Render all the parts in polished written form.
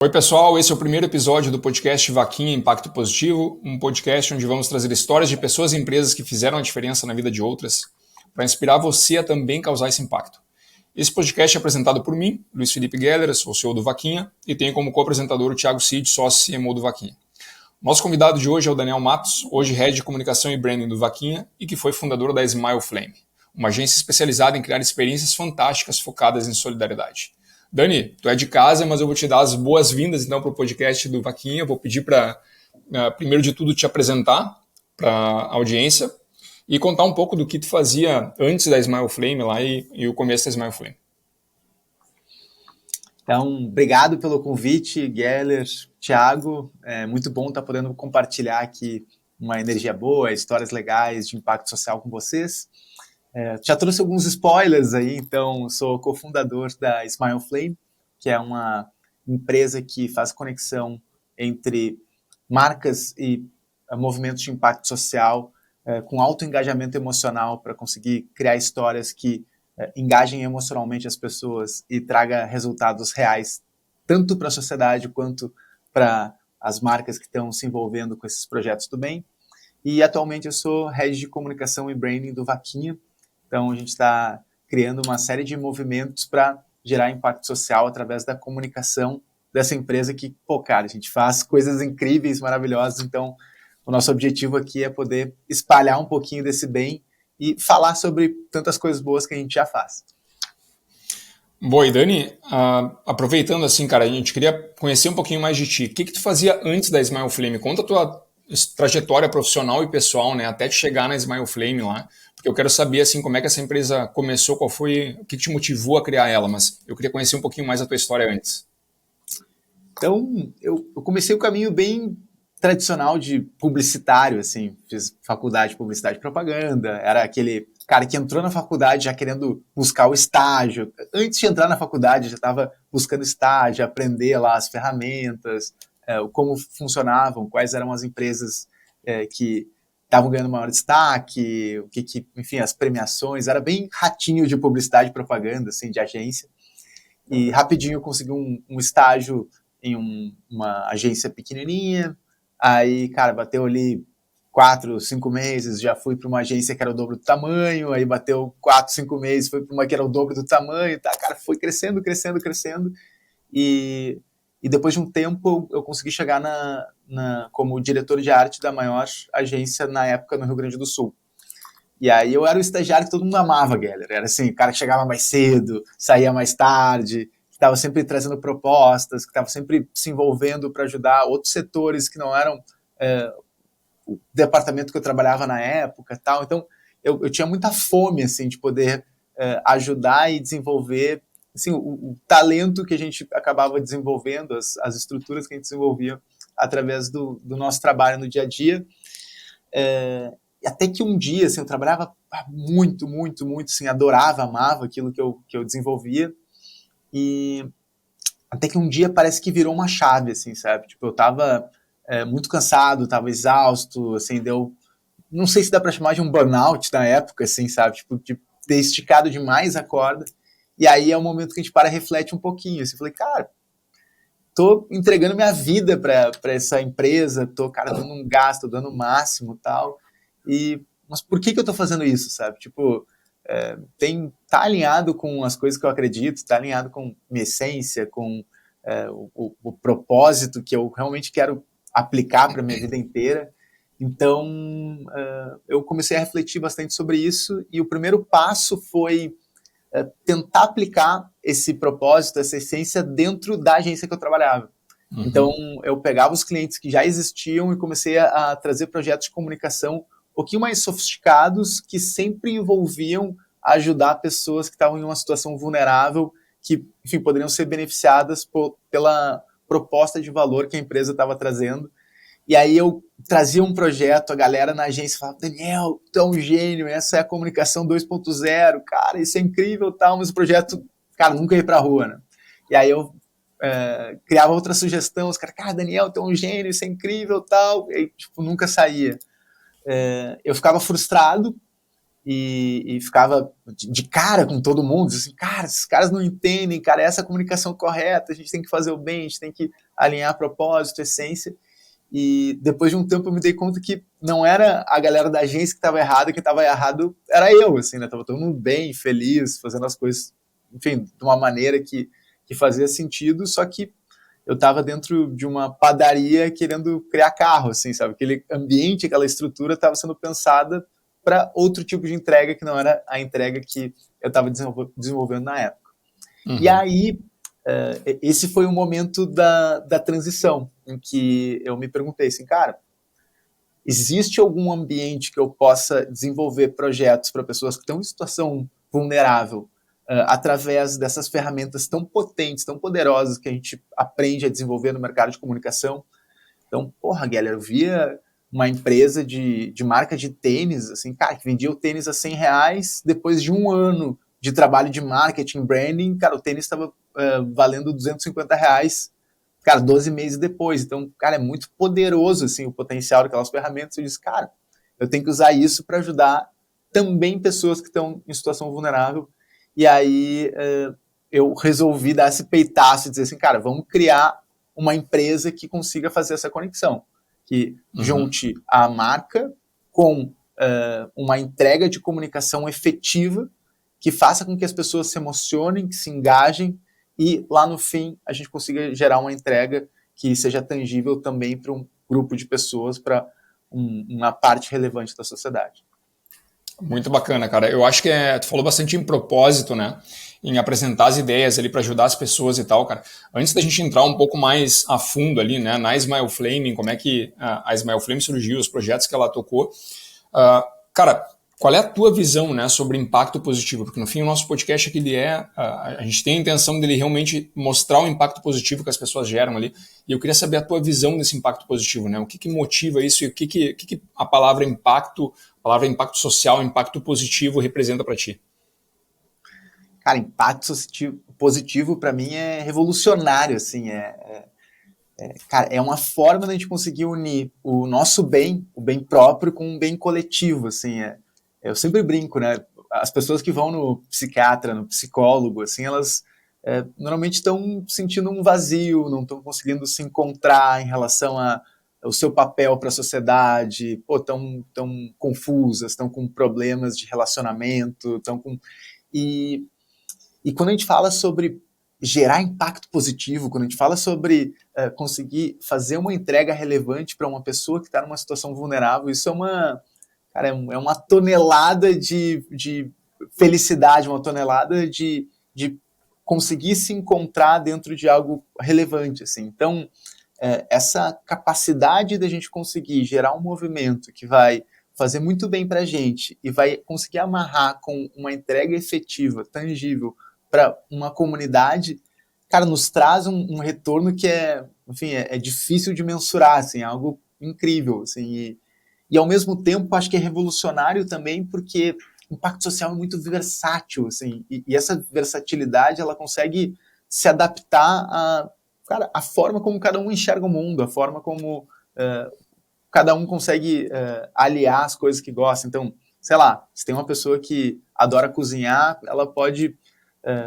Oi pessoal, esse é o primeiro episódio do podcast Vaquinha Impacto Positivo, um podcast onde vamos trazer histórias de pessoas e empresas que fizeram a diferença na vida de outras, para inspirar você a também causar esse impacto. Esse podcast é apresentado por mim, Luiz Felipe Geller, sou o CEO do Vaquinha, e tenho como co-apresentador o Thiago Cid, sócio CMO do Vaquinha. Nosso convidado de hoje é o Daniel Matos, hoje Head de Comunicação e Branding do Vaquinha e que foi fundador da Smile Flame, uma agência especializada em criar experiências fantásticas focadas em solidariedade. Dani, tu é de casa, mas eu vou te dar as boas-vindas então para o podcast do Vaquinha. Vou pedir para, primeiro de tudo, te apresentar para a audiência e contar um pouco do que tu fazia antes da Smile Flame lá e o começo da Smile Flame. Então, obrigado pelo convite, Geller, Thiago. É muito bom estar podendo compartilhar aqui uma energia boa, histórias legais de impacto social com vocês. Já trouxe alguns spoilers aí, então sou cofundador da Smile Flame, que é uma empresa que faz conexão entre marcas e movimentos de impacto social com alto engajamento emocional para conseguir criar histórias que engajem emocionalmente as pessoas e traga resultados reais, tanto para a sociedade quanto para as marcas que estão se envolvendo com esses projetos do bem. E atualmente eu sou Head de Comunicação e Branding do Vaquinha. Então, a gente está criando uma série de movimentos para gerar impacto social através da comunicação dessa empresa que, cara, a gente faz coisas incríveis, maravilhosas. Então, o nosso objetivo aqui é poder espalhar um pouquinho desse bem e falar sobre tantas coisas boas que a gente já faz. Boa, e Dani, aproveitando assim, cara, a gente queria conhecer um pouquinho mais de ti. O que tu fazia antes da Smile Flame? Conta a tua trajetória profissional e pessoal, né, até te chegar na Smile Flame lá. Porque eu quero saber assim como é que essa empresa começou, qual foi, o que te motivou a criar ela, mas eu queria conhecer um pouquinho mais a tua história antes. Então, eu comecei o caminho bem tradicional de publicitário, assim, fiz faculdade de publicidade e propaganda, era aquele cara que entrou na faculdade já querendo buscar o estágio, antes de entrar na faculdade já estava buscando estágio, aprender lá as ferramentas, como funcionavam, quais eram as empresas que estavam ganhando maior destaque, enfim, as premiações, era bem ratinho de publicidade e propaganda, assim, de agência. E rapidinho eu consegui um estágio em uma agência pequenininha, aí, cara, bateu ali 4, 5 meses, já fui para uma agência que era o dobro do tamanho, aí bateu 4, 5 meses, foi para uma que era o dobro do tamanho, tá, cara, foi crescendo, e depois de um tempo eu consegui chegar como diretor de arte da maior agência na época no Rio Grande do Sul. E aí eu era o estagiário que todo mundo amava, Geller. Era assim, o cara que chegava mais cedo, saía mais tarde, que estava sempre trazendo propostas, que estava sempre se envolvendo para ajudar outros setores que não eram o departamento que eu trabalhava na época, tal. Então eu tinha muita fome assim de poder ajudar e desenvolver assim, o talento que a gente acabava desenvolvendo, as estruturas que a gente desenvolvia através do nosso trabalho no dia a dia. Até que um dia, assim, eu trabalhava muito, assim, adorava, amava aquilo que eu desenvolvia, e até que um dia parece que virou uma chave, assim, sabe? Tipo, eu tava muito cansado, tava exausto, assim, não sei se dá pra chamar de um burnout na época, assim, sabe? Tipo, de ter esticado demais a corda, e aí é o momento que a gente para e reflete um pouquinho, assim, falei, cara, tô entregando minha vida para essa empresa, tô, cara, dando um gasto, dando o máximo, tal, mas por que eu tô fazendo isso, sabe? Tipo, tá alinhado com as coisas que eu acredito, tá alinhado com minha essência, com o propósito que eu realmente quero aplicar para minha vida inteira. Então, eu comecei a refletir bastante sobre isso, e o primeiro passo foi tentar aplicar esse propósito, essa essência dentro da agência que eu trabalhava. Uhum. Então, eu pegava os clientes que já existiam e comecei a trazer projetos de comunicação um pouquinho mais sofisticados, que sempre envolviam ajudar pessoas que estavam em uma situação vulnerável, que, enfim, poderiam ser beneficiadas pela proposta de valor que a empresa estava trazendo. E aí eu trazia um projeto, a galera na agência falava, Daniel, tu é um gênio, essa é a comunicação 2.0, cara, isso é incrível, tal, mas o projeto, cara, nunca ia pra rua, né? E aí eu criava outra sugestão, os caras, cara, Daniel, tu é um gênio, isso é incrível, tal, e tipo, nunca saía. Eu ficava frustrado, e ficava de cara com todo mundo, assim, cara, esses caras não entendem, cara, essa é a comunicação correta, a gente tem que fazer o bem, a gente tem que alinhar propósito, essência. E depois de um tempo eu me dei conta que não era a galera da agência que estava errada, que estava errado era eu, assim, né? Tava todo mundo bem, feliz, fazendo as coisas, enfim, de uma maneira que fazia sentido, só que eu estava dentro de uma padaria querendo criar carro, assim, sabe? Aquele ambiente, aquela estrutura estava sendo pensada para outro tipo de entrega que não era a entrega que eu estava desenvolvendo na época. E aí, esse foi o momento da transição, em que eu me perguntei assim, cara, existe algum ambiente que eu possa desenvolver projetos para pessoas que estão em situação vulnerável através dessas ferramentas tão potentes, tão poderosas que a gente aprende a desenvolver no mercado de comunicação? Então, porra, galera, eu via uma empresa de marca de tênis, assim, cara, que vendia o tênis a R$100, depois de um ano de trabalho de marketing, branding, cara, o tênis estava valendo R$250, cara, 12 meses depois. Então, cara, é muito poderoso, assim, o potencial daquelas ferramentas. Eu disse, cara, eu tenho que usar isso para ajudar também pessoas que estão em situação vulnerável. E aí eu resolvi dar esse peitaço e dizer assim, cara, vamos criar uma empresa que consiga fazer essa conexão, que junte a marca com uma entrega de comunicação efetiva que faça com que as pessoas se emocionem, que se engajem e lá no fim a gente consiga gerar uma entrega que seja tangível também para um grupo de pessoas, para uma parte relevante da sociedade. Muito bacana, cara. Eu acho que tu falou bastante em propósito, né? Em apresentar as ideias ali para ajudar as pessoas e tal, cara. Antes da gente entrar um pouco mais a fundo ali, né, na Smile Flame, como é que a Smile Flame surgiu, os projetos que ela tocou, cara, qual é a tua visão, né, sobre impacto positivo? Porque no fim o nosso podcast aqui a gente tem a intenção dele realmente mostrar o impacto positivo que as pessoas geram ali. E eu queria saber a tua visão desse impacto positivo, né? O que motiva isso e o que a palavra impacto social, impacto positivo representa para ti? Cara, impacto positivo para mim é revolucionário, assim, cara, é uma forma da gente conseguir unir o nosso bem, o bem próprio, com um bem coletivo, assim, eu sempre brinco, né, as pessoas que vão no psiquiatra, no psicólogo, assim, elas normalmente estão sentindo um vazio, não estão conseguindo se encontrar em relação ao seu papel para a sociedade, estão confusas, estão com problemas de relacionamento, estão com... E quando a gente fala sobre gerar impacto positivo, quando a gente fala sobre conseguir fazer uma entrega relevante para uma pessoa que está numa situação vulnerável, isso é uma tonelada de felicidade, uma tonelada de conseguir se encontrar dentro de algo relevante, assim. Então, essa capacidade da gente conseguir gerar um movimento que vai fazer muito bem para a gente e vai conseguir amarrar com uma entrega efetiva, tangível, para uma comunidade, cara, nos traz um retorno que enfim, é difícil de mensurar, assim, é algo incrível, assim, e ao mesmo tempo acho que é revolucionário também porque o impacto social é muito versátil, assim, e essa versatilidade ela consegue se adaptar a forma como cada um enxerga o mundo, a forma como cada um consegue aliar as coisas que gosta. Então, sei lá, se tem uma pessoa que adora cozinhar, ela pode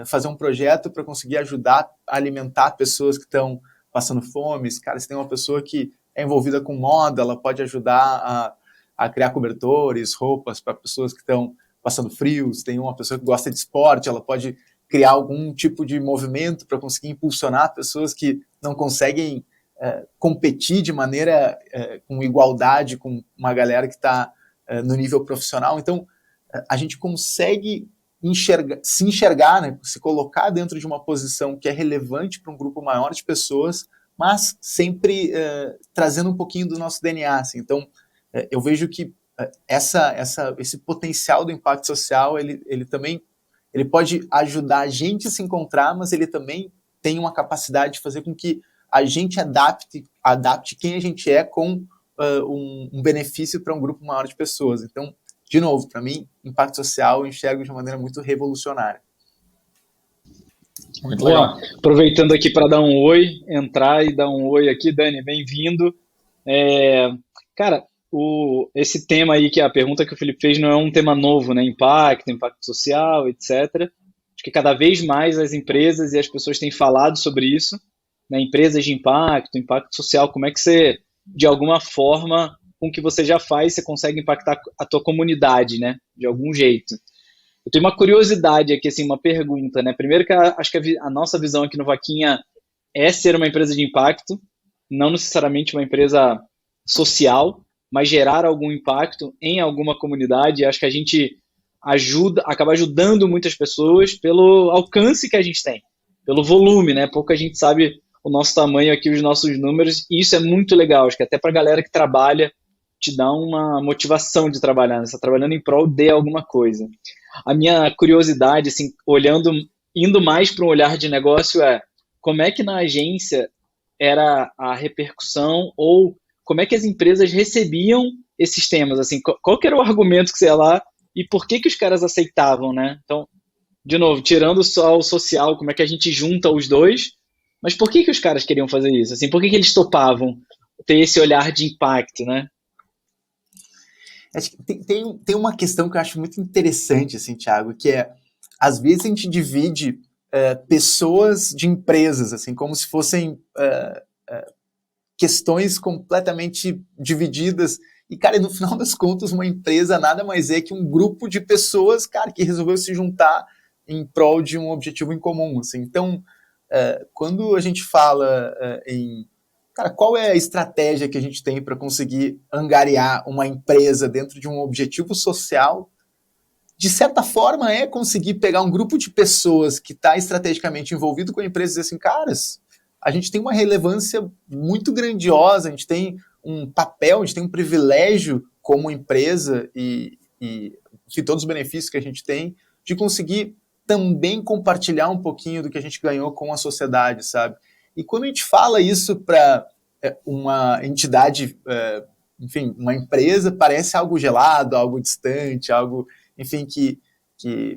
fazer um projeto para conseguir ajudar a alimentar pessoas que estão passando fome. Cara, se tem uma pessoa que é envolvida com moda, ela pode ajudar a criar cobertores, roupas para pessoas que estão passando frio. Se tem uma pessoa que gosta de esporte, ela pode criar algum tipo de movimento para conseguir impulsionar pessoas que não conseguem competir de maneira com igualdade com uma galera que está no nível profissional. Então, a gente consegue se enxergar, né, se colocar dentro de uma posição que é relevante para um grupo maior de pessoas, mas sempre trazendo um pouquinho do nosso DNA. Assim. Então, eu vejo que esse potencial do impacto social, ele também ele pode ajudar a gente a se encontrar, mas ele também tem uma capacidade de fazer com que a gente adapte quem a gente é com um benefício para um grupo maior de pessoas. Então, de novo, para mim, impacto social eu enxergo de uma maneira muito revolucionária. Muito legal. Aproveitando aqui para dar um oi, entrar e dar um oi aqui, Dani, bem-vindo. Cara, esse tema aí, que a pergunta que o Felipe fez não é um tema novo, né? Impacto social, etc. Acho que cada vez mais as empresas e as pessoas têm falado sobre isso, né? Empresas de impacto social, como é que você, de alguma forma, com o que você já faz, você consegue impactar a tua comunidade, né? De algum jeito. Eu tenho uma curiosidade aqui, assim, uma pergunta, né? Primeiro que acho que a nossa visão aqui no Vaquinha é ser uma empresa de impacto, não necessariamente uma empresa social, mas gerar algum impacto em alguma comunidade. Acho que a gente acaba ajudando muitas pessoas pelo alcance que a gente tem, pelo volume, né? Pouco a gente sabe o nosso tamanho aqui, os nossos números, e isso é muito legal. Acho que até para a galera que trabalha, te dá uma motivação de trabalhar, né? Você está trabalhando em prol de alguma coisa. A minha curiosidade, assim, indo mais para um olhar de negócio, é como é que na agência era a repercussão, ou como é que as empresas recebiam esses temas, assim, qual que era o argumento que você ia lá e por que os caras aceitavam, né? Então, de novo, tirando só o social, como é que a gente junta os dois, mas por que os caras queriam fazer isso? Assim, por que eles topavam ter esse olhar de impacto, né? Acho que tem uma questão que eu acho muito interessante, assim, Thiago, que é, às vezes a gente divide pessoas de empresas, assim, como se fossem questões completamente divididas. E, cara, no final das contas, uma empresa nada mais é que um grupo de pessoas, cara, que resolveu se juntar em prol de um objetivo em comum, assim. Então, quando a gente fala em... Cara, qual é a estratégia que a gente tem para conseguir angariar uma empresa dentro de um objetivo social? De certa forma, é conseguir pegar um grupo de pessoas que está estrategicamente envolvido com a empresa e dizer assim, caras, a gente tem uma relevância muito grandiosa, a gente tem um papel, a gente tem um privilégio como empresa e todos os benefícios que a gente tem de conseguir também compartilhar um pouquinho do que a gente ganhou com a sociedade, sabe? E quando a gente fala isso para uma entidade, enfim, uma empresa, parece algo gelado, algo distante, algo, enfim, que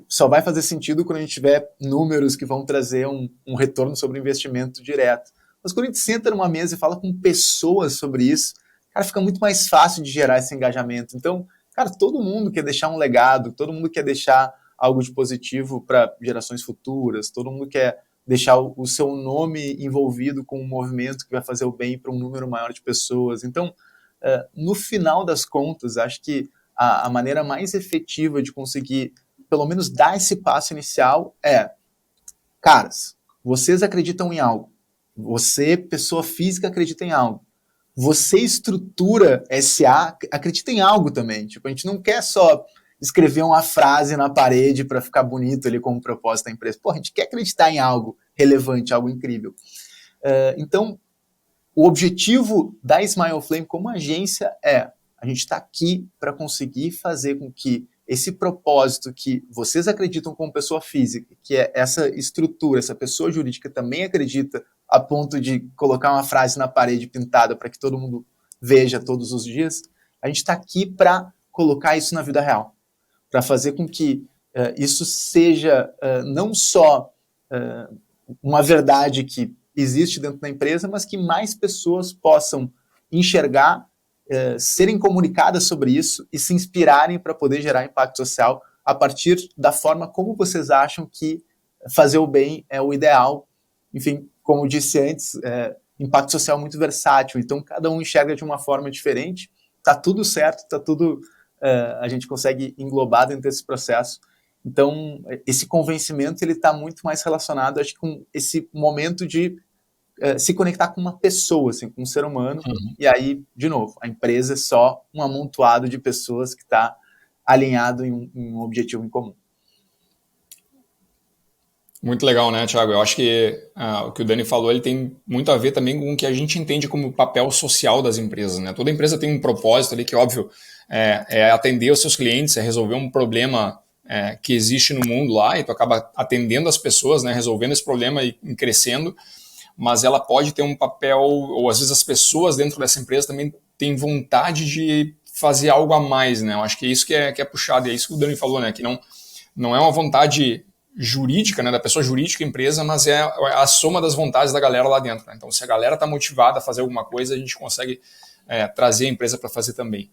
só vai fazer sentido quando a gente tiver números que vão trazer um retorno sobre o investimento direto. Mas quando a gente senta numa mesa e fala com pessoas sobre isso, cara, fica muito mais fácil de gerar esse engajamento. Então, cara, todo mundo quer deixar um legado, todo mundo quer deixar algo de positivo para gerações futuras, todo mundo quer deixar o seu nome envolvido com um movimento que vai fazer o bem para um número maior de pessoas. Então, no final das contas, acho que a maneira mais efetiva de conseguir, pelo menos, dar esse passo inicial é, caras, vocês acreditam em algo. Você, pessoa física, acredita em algo. Você, estrutura SA, acredita em algo também. Tipo, a gente não quer só escrever uma frase na parede para ficar bonito ali como propósito da empresa. Pô, a gente quer acreditar em algo relevante, algo incrível. Então, o objetivo da Smile Flame como agência é a gente está aqui para conseguir fazer com que esse propósito que vocês acreditam como pessoa física, que é essa estrutura, essa pessoa jurídica também acredita a ponto de colocar uma frase na parede pintada para que todo mundo veja todos os dias, a gente está aqui para colocar isso na vida real. Para fazer com que isso seja não só uma verdade que existe dentro da empresa, mas que mais pessoas possam enxergar, serem comunicadas sobre isso e se inspirarem para poder gerar impacto social a partir da forma como vocês acham que fazer o bem é o ideal. Enfim, como eu disse antes, impacto social é muito versátil, então cada um enxerga de uma forma diferente, está tudo certo, está tudo... a gente consegue englobar dentro desse processo. Então, esse convencimento ele está muito mais relacionado, acho, com esse momento de se conectar com uma pessoa, assim, com um ser humano. E aí, de novo, a empresa é só um amontoado de pessoas que está alinhado em um objetivo em comum. Muito legal, né, Thiago? Eu acho que o que o Dani falou ele tem muito a ver também com o que a gente entende como papel social das empresas, né? Toda empresa tem um propósito ali que, óbvio, é atender os seus clientes, é resolver um problema que existe no mundo lá, e tu acaba atendendo as pessoas, né, resolvendo esse problema e crescendo, mas ela pode ter um papel, ou às vezes as pessoas dentro dessa empresa também têm vontade de fazer algo a mais, né? Eu acho que é isso que é puxado, e é isso que o Dani falou, né? Que não é uma vontade jurídica, né, da pessoa jurídica empresa, mas é a soma das vontades da galera lá dentro, né? Então, se a galera está motivada a fazer alguma coisa, a gente consegue trazer a empresa para fazer também.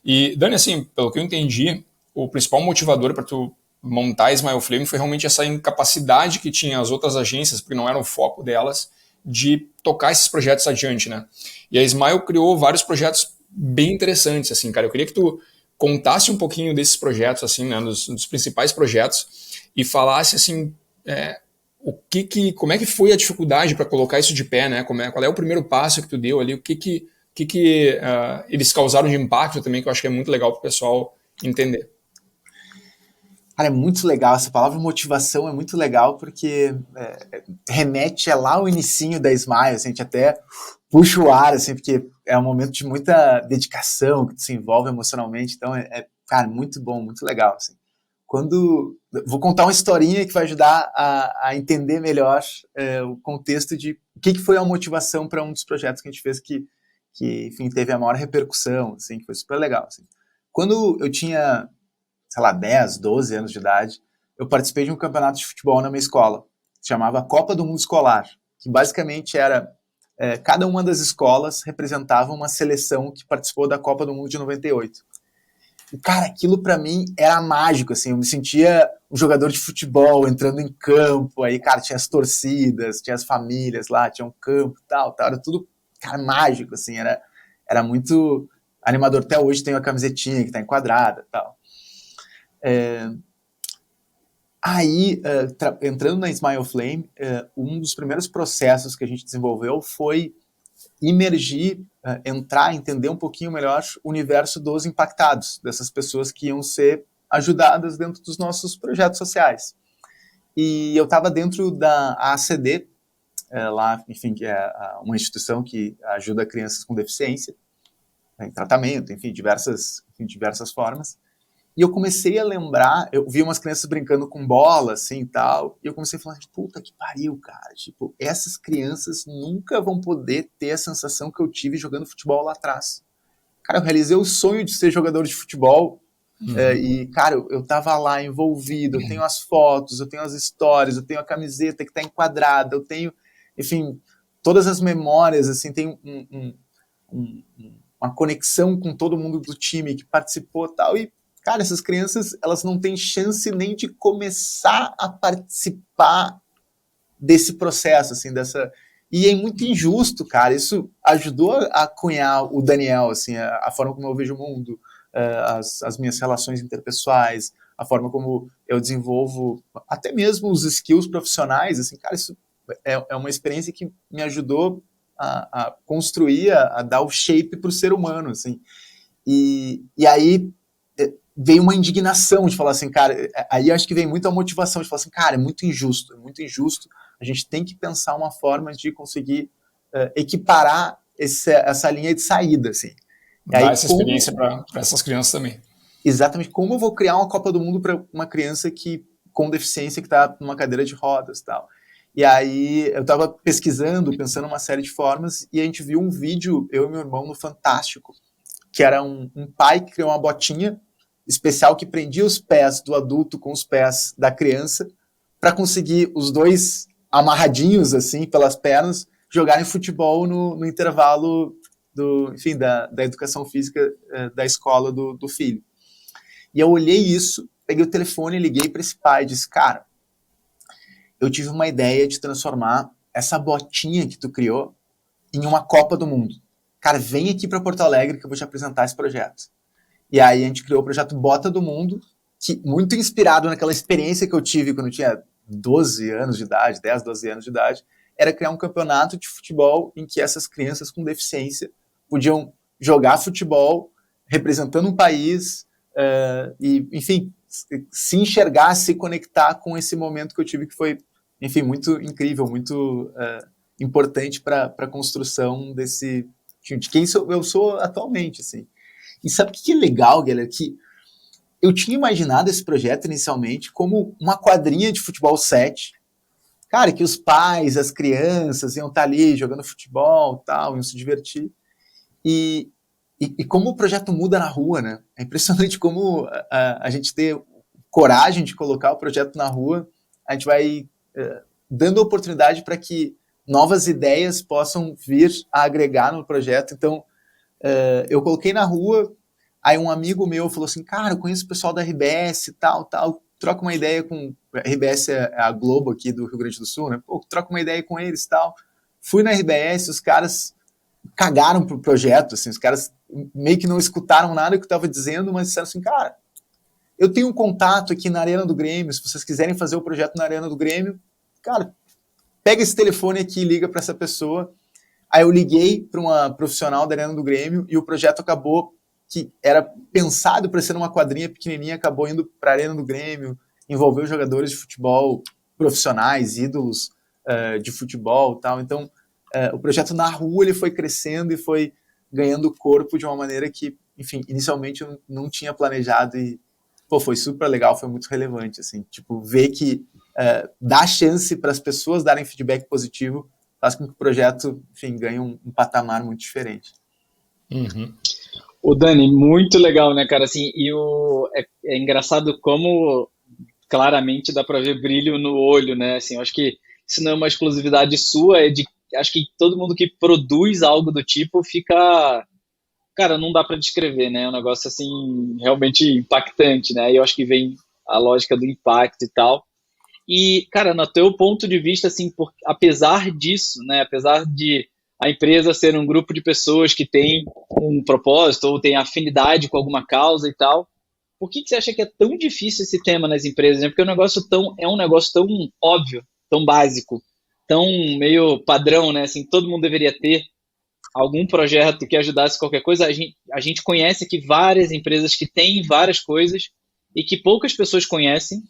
E, Dani, assim, pelo que eu entendi, o principal motivador para tu montar a Smile Flame foi realmente essa incapacidade que tinha as outras agências, porque não era o foco delas, de tocar esses projetos adiante, né? E a Smile criou vários projetos bem interessantes, assim, cara. Eu queria que tu contasse um pouquinho desses projetos, assim, né, dos principais projetos, e falasse, assim, como é que foi a dificuldade para colocar isso de pé, né? Qual é o primeiro passo que tu deu ali? O que eles causaram de impacto também, que eu acho que é muito legal para o pessoal entender. Cara, é muito legal, essa palavra motivação é muito legal porque remete lá ao inicinho da Smile, assim, a gente até puxa o ar, assim, porque é um momento de muita dedicação, que se envolve emocionalmente, então cara, muito bom, muito legal, assim. Vou contar uma historinha que vai ajudar a entender melhor o contexto de o que foi a motivação para um dos projetos que a gente fez que enfim, teve a maior repercussão, assim, que foi super legal, assim. Quando eu tinha, sei lá, 10, 12 anos de idade, eu participei de um campeonato de futebol na minha escola, que se chamava Copa do Mundo Escolar, que basicamente era, cada uma das escolas representava uma seleção que participou da Copa do Mundo de 98. E, cara, aquilo pra mim era mágico, assim, eu me sentia um jogador de futebol entrando em campo, aí, cara, tinha as torcidas, tinha as famílias lá, tinha um campo e tal, era tudo, cara, mágico, assim, era muito animador. Até hoje tem uma camisetinha que tá enquadrada e tal. Aí, entrando na Smile Flame, um dos primeiros processos que a gente desenvolveu foi imergir, entrar, entender um pouquinho melhor o universo dos impactados, dessas pessoas que iam ser ajudadas dentro dos nossos projetos sociais. E eu estava dentro da ACD, lá, enfim, que é uma instituição que ajuda crianças com deficiência, em tratamento, enfim, diversas formas. E eu comecei a lembrar, eu vi umas crianças brincando com bola, assim, e tal, e eu comecei a falar, puta que pariu, cara, tipo, essas crianças nunca vão poder ter a sensação que eu tive jogando futebol lá atrás. Cara, eu realizei o sonho de ser jogador de futebol, e, cara, eu tava lá envolvido, eu tenho as fotos, eu tenho as histórias, eu tenho a camiseta que tá enquadrada, eu tenho, enfim, todas as memórias, assim, tem uma conexão com todo mundo do time que participou e tal, e cara, essas crianças, elas não têm chance nem de começar a participar desse processo, assim, E é muito injusto, cara. Isso ajudou a cunhar o Daniel, assim, a forma como eu vejo o mundo, as minhas relações interpessoais, a forma como eu desenvolvo até mesmo os skills profissionais, assim, cara, isso é uma experiência que me ajudou a construir, a dar o shape para o ser humano, assim. E aí veio uma indignação de falar assim, cara, aí acho que vem muito a motivação de falar assim, cara, é muito injusto, a gente tem que pensar uma forma de conseguir equiparar essa linha de saída, assim. Dar essa experiência para essas crianças também. Exatamente, como eu vou criar uma Copa do Mundo para uma criança com deficiência que está numa cadeira de rodas e tal. E aí eu estava pesquisando, pensando uma série de formas, e a gente viu um vídeo, eu e meu irmão, no Fantástico, que era um pai que criou uma botinha especial que prendia os pés do adulto com os pés da criança para conseguir os dois amarradinhos assim pelas pernas jogarem futebol no intervalo da educação física da escola do filho. E eu olhei isso, peguei o telefone, liguei para esse pai e disse, cara, eu tive uma ideia de transformar essa botinha que tu criou em uma Copa do Mundo. Cara, vem aqui para Porto Alegre que eu vou te apresentar esse projeto. E aí a gente criou o projeto Bota do Mundo, que muito inspirado naquela experiência que eu tive quando eu tinha 12 anos de idade, 10, 12 anos de idade, era criar um campeonato de futebol em que essas crianças com deficiência podiam jogar futebol representando um país e, enfim, se enxergar, se conectar com esse momento que eu tive que foi, enfim, muito incrível, muito importante para a construção de quem eu sou atualmente, assim. E sabe o que é legal, galera? Que eu tinha imaginado esse projeto inicialmente como uma quadrinha de futebol 7. Cara, que os pais, as crianças iam estar ali jogando futebol, tal, iam se divertir. E como o projeto muda na rua, né? É impressionante como a gente ter coragem de colocar o projeto na rua, a gente vai dando oportunidade para que novas ideias possam vir a agregar no projeto. Então, eu coloquei na rua, Aí um amigo meu falou assim, cara, eu conheço o pessoal da RBS e tal, troca uma ideia com... A RBS é a Globo aqui do Rio Grande do Sul, né? Pô, troca uma ideia com eles e tal. Fui na RBS, os caras cagaram pro projeto, assim, os caras meio que não escutaram nada que eu estava dizendo, mas disseram assim, cara, eu tenho um contato aqui na Arena do Grêmio, se vocês quiserem fazer o projeto na Arena do Grêmio, cara, pega esse telefone aqui e liga para essa pessoa. Aí eu liguei para uma profissional da Arena do Grêmio e o projeto acabou, que era pensado para ser uma quadrinha pequenininha, acabou indo para a Arena do Grêmio, envolveu jogadores de futebol profissionais, ídolos de futebol e tal. Então, o projeto na rua ele foi crescendo e foi ganhando corpo de uma maneira que, enfim, inicialmente eu não tinha planejado e, pô, foi super legal, foi muito relevante, assim, tipo, ver que dar chance para as pessoas darem feedback positivo faz com que o projeto, enfim, ganhe um patamar muito diferente. Uhum. O Dani, muito legal, né, cara? Assim, é engraçado como claramente dá para ver brilho no olho, né? Assim, eu acho que isso não é uma exclusividade sua, acho que todo mundo que produz algo do tipo fica, cara, não dá para descrever, né? É um negócio assim realmente impactante, né? E eu acho que vem a lógica do impacto e tal. E, cara, no teu ponto de vista, assim, apesar disso, né? Apesar de a empresa ser um grupo de pessoas que tem um propósito ou tem afinidade com alguma causa e tal, por que você acha que é tão difícil esse tema nas empresas, né? Porque é um negócio tão óbvio, tão básico, tão meio padrão, né? Assim, todo mundo deveria ter algum projeto que ajudasse qualquer coisa. A gente conhece aqui várias empresas que têm várias coisas e que poucas pessoas conhecem,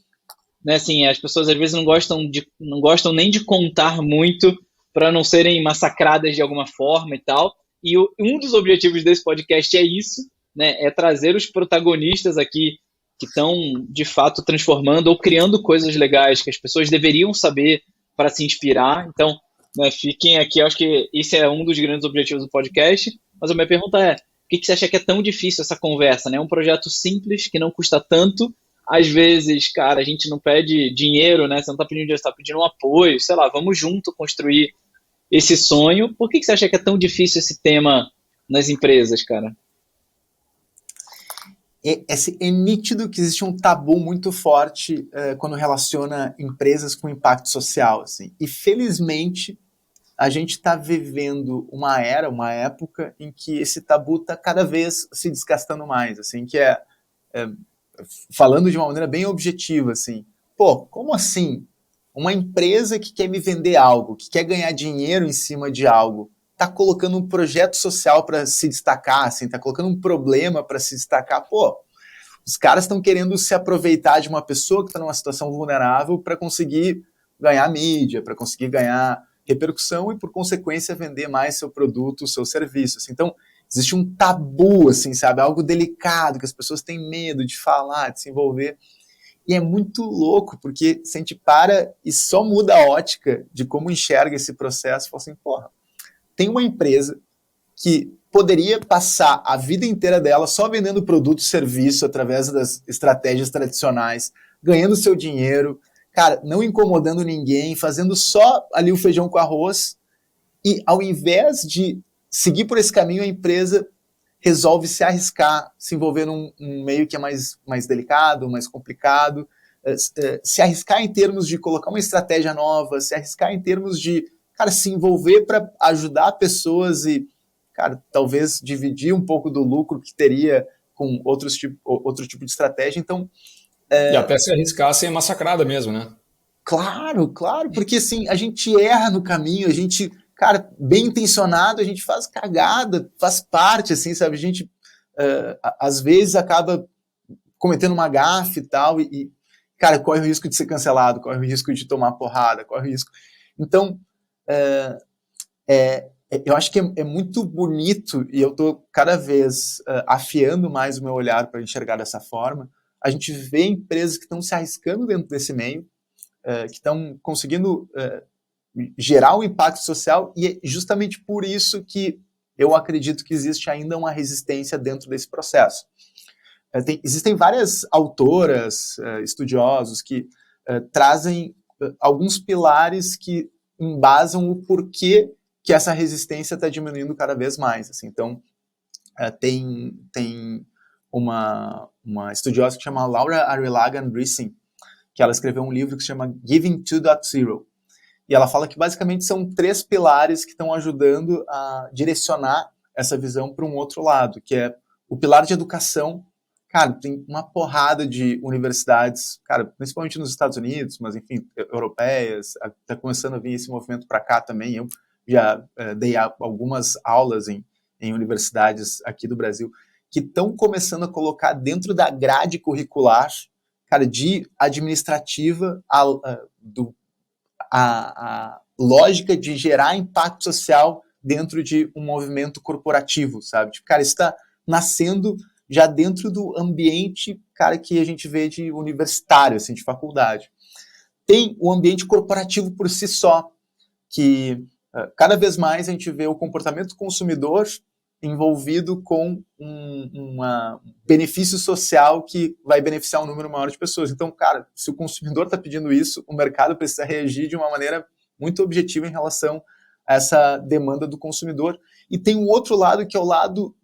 né? Assim, as pessoas às vezes não gostam nem de contar muito para não serem massacradas de alguma forma e tal. E um dos objetivos desse podcast é isso, né? É trazer os protagonistas aqui que estão de fato transformando ou criando coisas legais que as pessoas deveriam saber para se inspirar. Então, né, fiquem aqui, acho que esse é um dos grandes objetivos do podcast. Mas a minha pergunta é: por que você acha que é tão difícil essa conversa, né? É um projeto simples que não custa tanto. Às vezes, cara, a gente não pede dinheiro, né? Você não está pedindo dinheiro, você está pedindo um apoio, sei lá, vamos junto construir esse sonho. Por que você acha que é tão difícil esse tema nas empresas, cara? É nítido que existe um tabu muito forte quando relaciona empresas com impacto social, assim. E felizmente a gente está vivendo uma época em que esse tabu está cada vez se desgastando mais, assim, que falando de uma maneira bem objetiva, assim, pô, como assim? Uma empresa que quer me vender algo, que quer ganhar dinheiro em cima de algo, tá colocando um projeto social para se destacar, assim, tá colocando um problema para se destacar, pô, os caras estão querendo se aproveitar de uma pessoa que está numa situação vulnerável para conseguir ganhar mídia, para conseguir ganhar repercussão e, por consequência, vender mais seu produto, seu serviço. Assim. Então, existe um tabu, assim, sabe? Algo delicado, que as pessoas têm medo de falar, de se envolver. E é muito louco, porque se a gente para e só muda a ótica de como enxerga esse processo, fala assim, porra, tem uma empresa que poderia passar a vida inteira dela só vendendo produto e serviço através das estratégias tradicionais, ganhando seu dinheiro, cara, não incomodando ninguém, fazendo só ali o feijão com arroz, e ao invés de seguir por esse caminho, a empresa resolve se arriscar, se envolver num meio que é mais delicado, mais complicado, se arriscar em termos de colocar uma estratégia nova, se arriscar em termos de, cara, se envolver para ajudar pessoas e, cara, talvez dividir um pouco do lucro que teria com outro tipo de estratégia. Então, e até se arriscar a ser massacrada mesmo, né? Claro, porque assim, a gente erra no caminho, a gente, cara, bem intencionado, a gente faz cagada, faz parte, assim, sabe? A gente, às vezes, acaba cometendo uma gafe e tal, e, cara, corre o risco de ser cancelado, corre o risco de tomar porrada, corre o risco. Então, eu acho que é muito bonito, e eu tô cada vez afiando mais o meu olhar para enxergar dessa forma. A gente vê empresas que estão se arriscando dentro desse meio, que estão conseguindo gerar um impacto social, e é justamente por isso que eu acredito que existe ainda uma resistência dentro desse processo. Existem várias autoras, estudiosos, que trazem alguns pilares que embasam o porquê que essa resistência está diminuindo cada vez mais. Assim. Então, tem uma estudiosa que chama Laura Arrillaga Andreessen, que ela escreveu um livro que se chama Giving 2.0. E ela fala que basicamente são 3 pilares que estão ajudando a direcionar essa visão para um outro lado, que é o pilar de educação. Cara, tem uma porrada de universidades, cara, principalmente nos Estados Unidos, mas enfim, europeias, está começando a vir esse movimento para cá também. Eu já dei algumas aulas em universidades aqui do Brasil, que estão começando a colocar dentro da grade curricular, cara, de administrativa, a lógica de gerar impacto social dentro de um movimento corporativo, sabe? Tipo, cara, isso está nascendo já dentro do ambiente, cara, que a gente vê de universitário, assim, de faculdade. Tem o ambiente corporativo por si só, que cada vez mais a gente vê o comportamento do consumidor envolvido com um benefício social que vai beneficiar um número maior de pessoas. Então, cara, se o consumidor está pedindo isso, o mercado precisa reagir de uma maneira muito objetiva em relação a essa demanda do consumidor. E tem um outro lado, que é o lado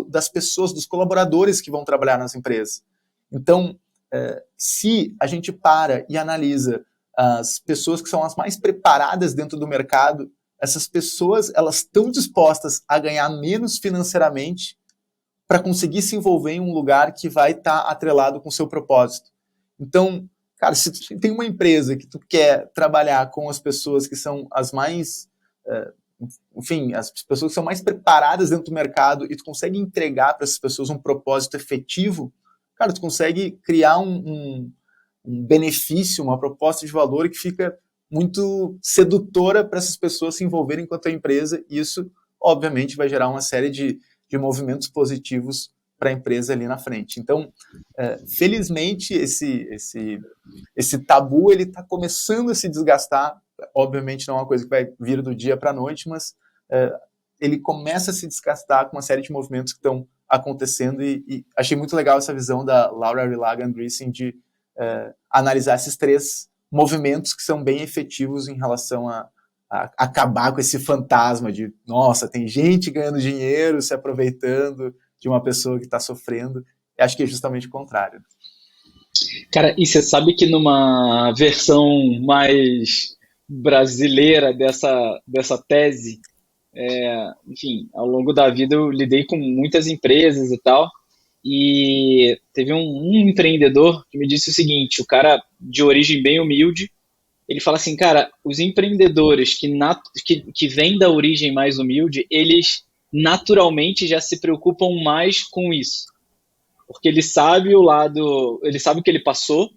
das pessoas, dos colaboradores que vão trabalhar nas empresas. Então, se a gente para e analisa as pessoas que são as mais preparadas dentro do mercado, essas pessoas, elas estão dispostas a ganhar menos financeiramente para conseguir se envolver em um lugar que vai estar atrelado com o seu propósito. Então, cara, se tu tem uma empresa que tu quer trabalhar com as pessoas que são as mais, enfim, as pessoas que são mais preparadas dentro do mercado e tu consegue entregar para essas pessoas um propósito efetivo, cara, tu consegue criar um benefício, uma proposta de valor que fica muito sedutora para essas pessoas se envolverem com a tua empresa, e isso, obviamente, vai gerar uma série de movimentos positivos para a empresa ali na frente. Então, felizmente, esse tabu ele está começando a se desgastar. Obviamente, não é uma coisa que vai vir do dia para a noite, mas ele começa a se desgastar com uma série de movimentos que estão acontecendo, e achei muito legal essa visão da Laura Arrillaga Andreessen de analisar esses 3 movimentos que são bem efetivos em relação a acabar com esse fantasma de, nossa, tem gente ganhando dinheiro, se aproveitando de uma pessoa que está sofrendo. Eu acho que é justamente o contrário. Cara, e você sabe que numa versão mais brasileira dessa tese, enfim, ao longo da vida eu lidei com muitas empresas e tal, e teve um empreendedor que me disse o seguinte: o cara de origem bem humilde, ele fala assim, cara, os empreendedores que vêm da origem mais humilde, eles naturalmente já se preocupam mais com isso, porque ele sabe o que ele passou,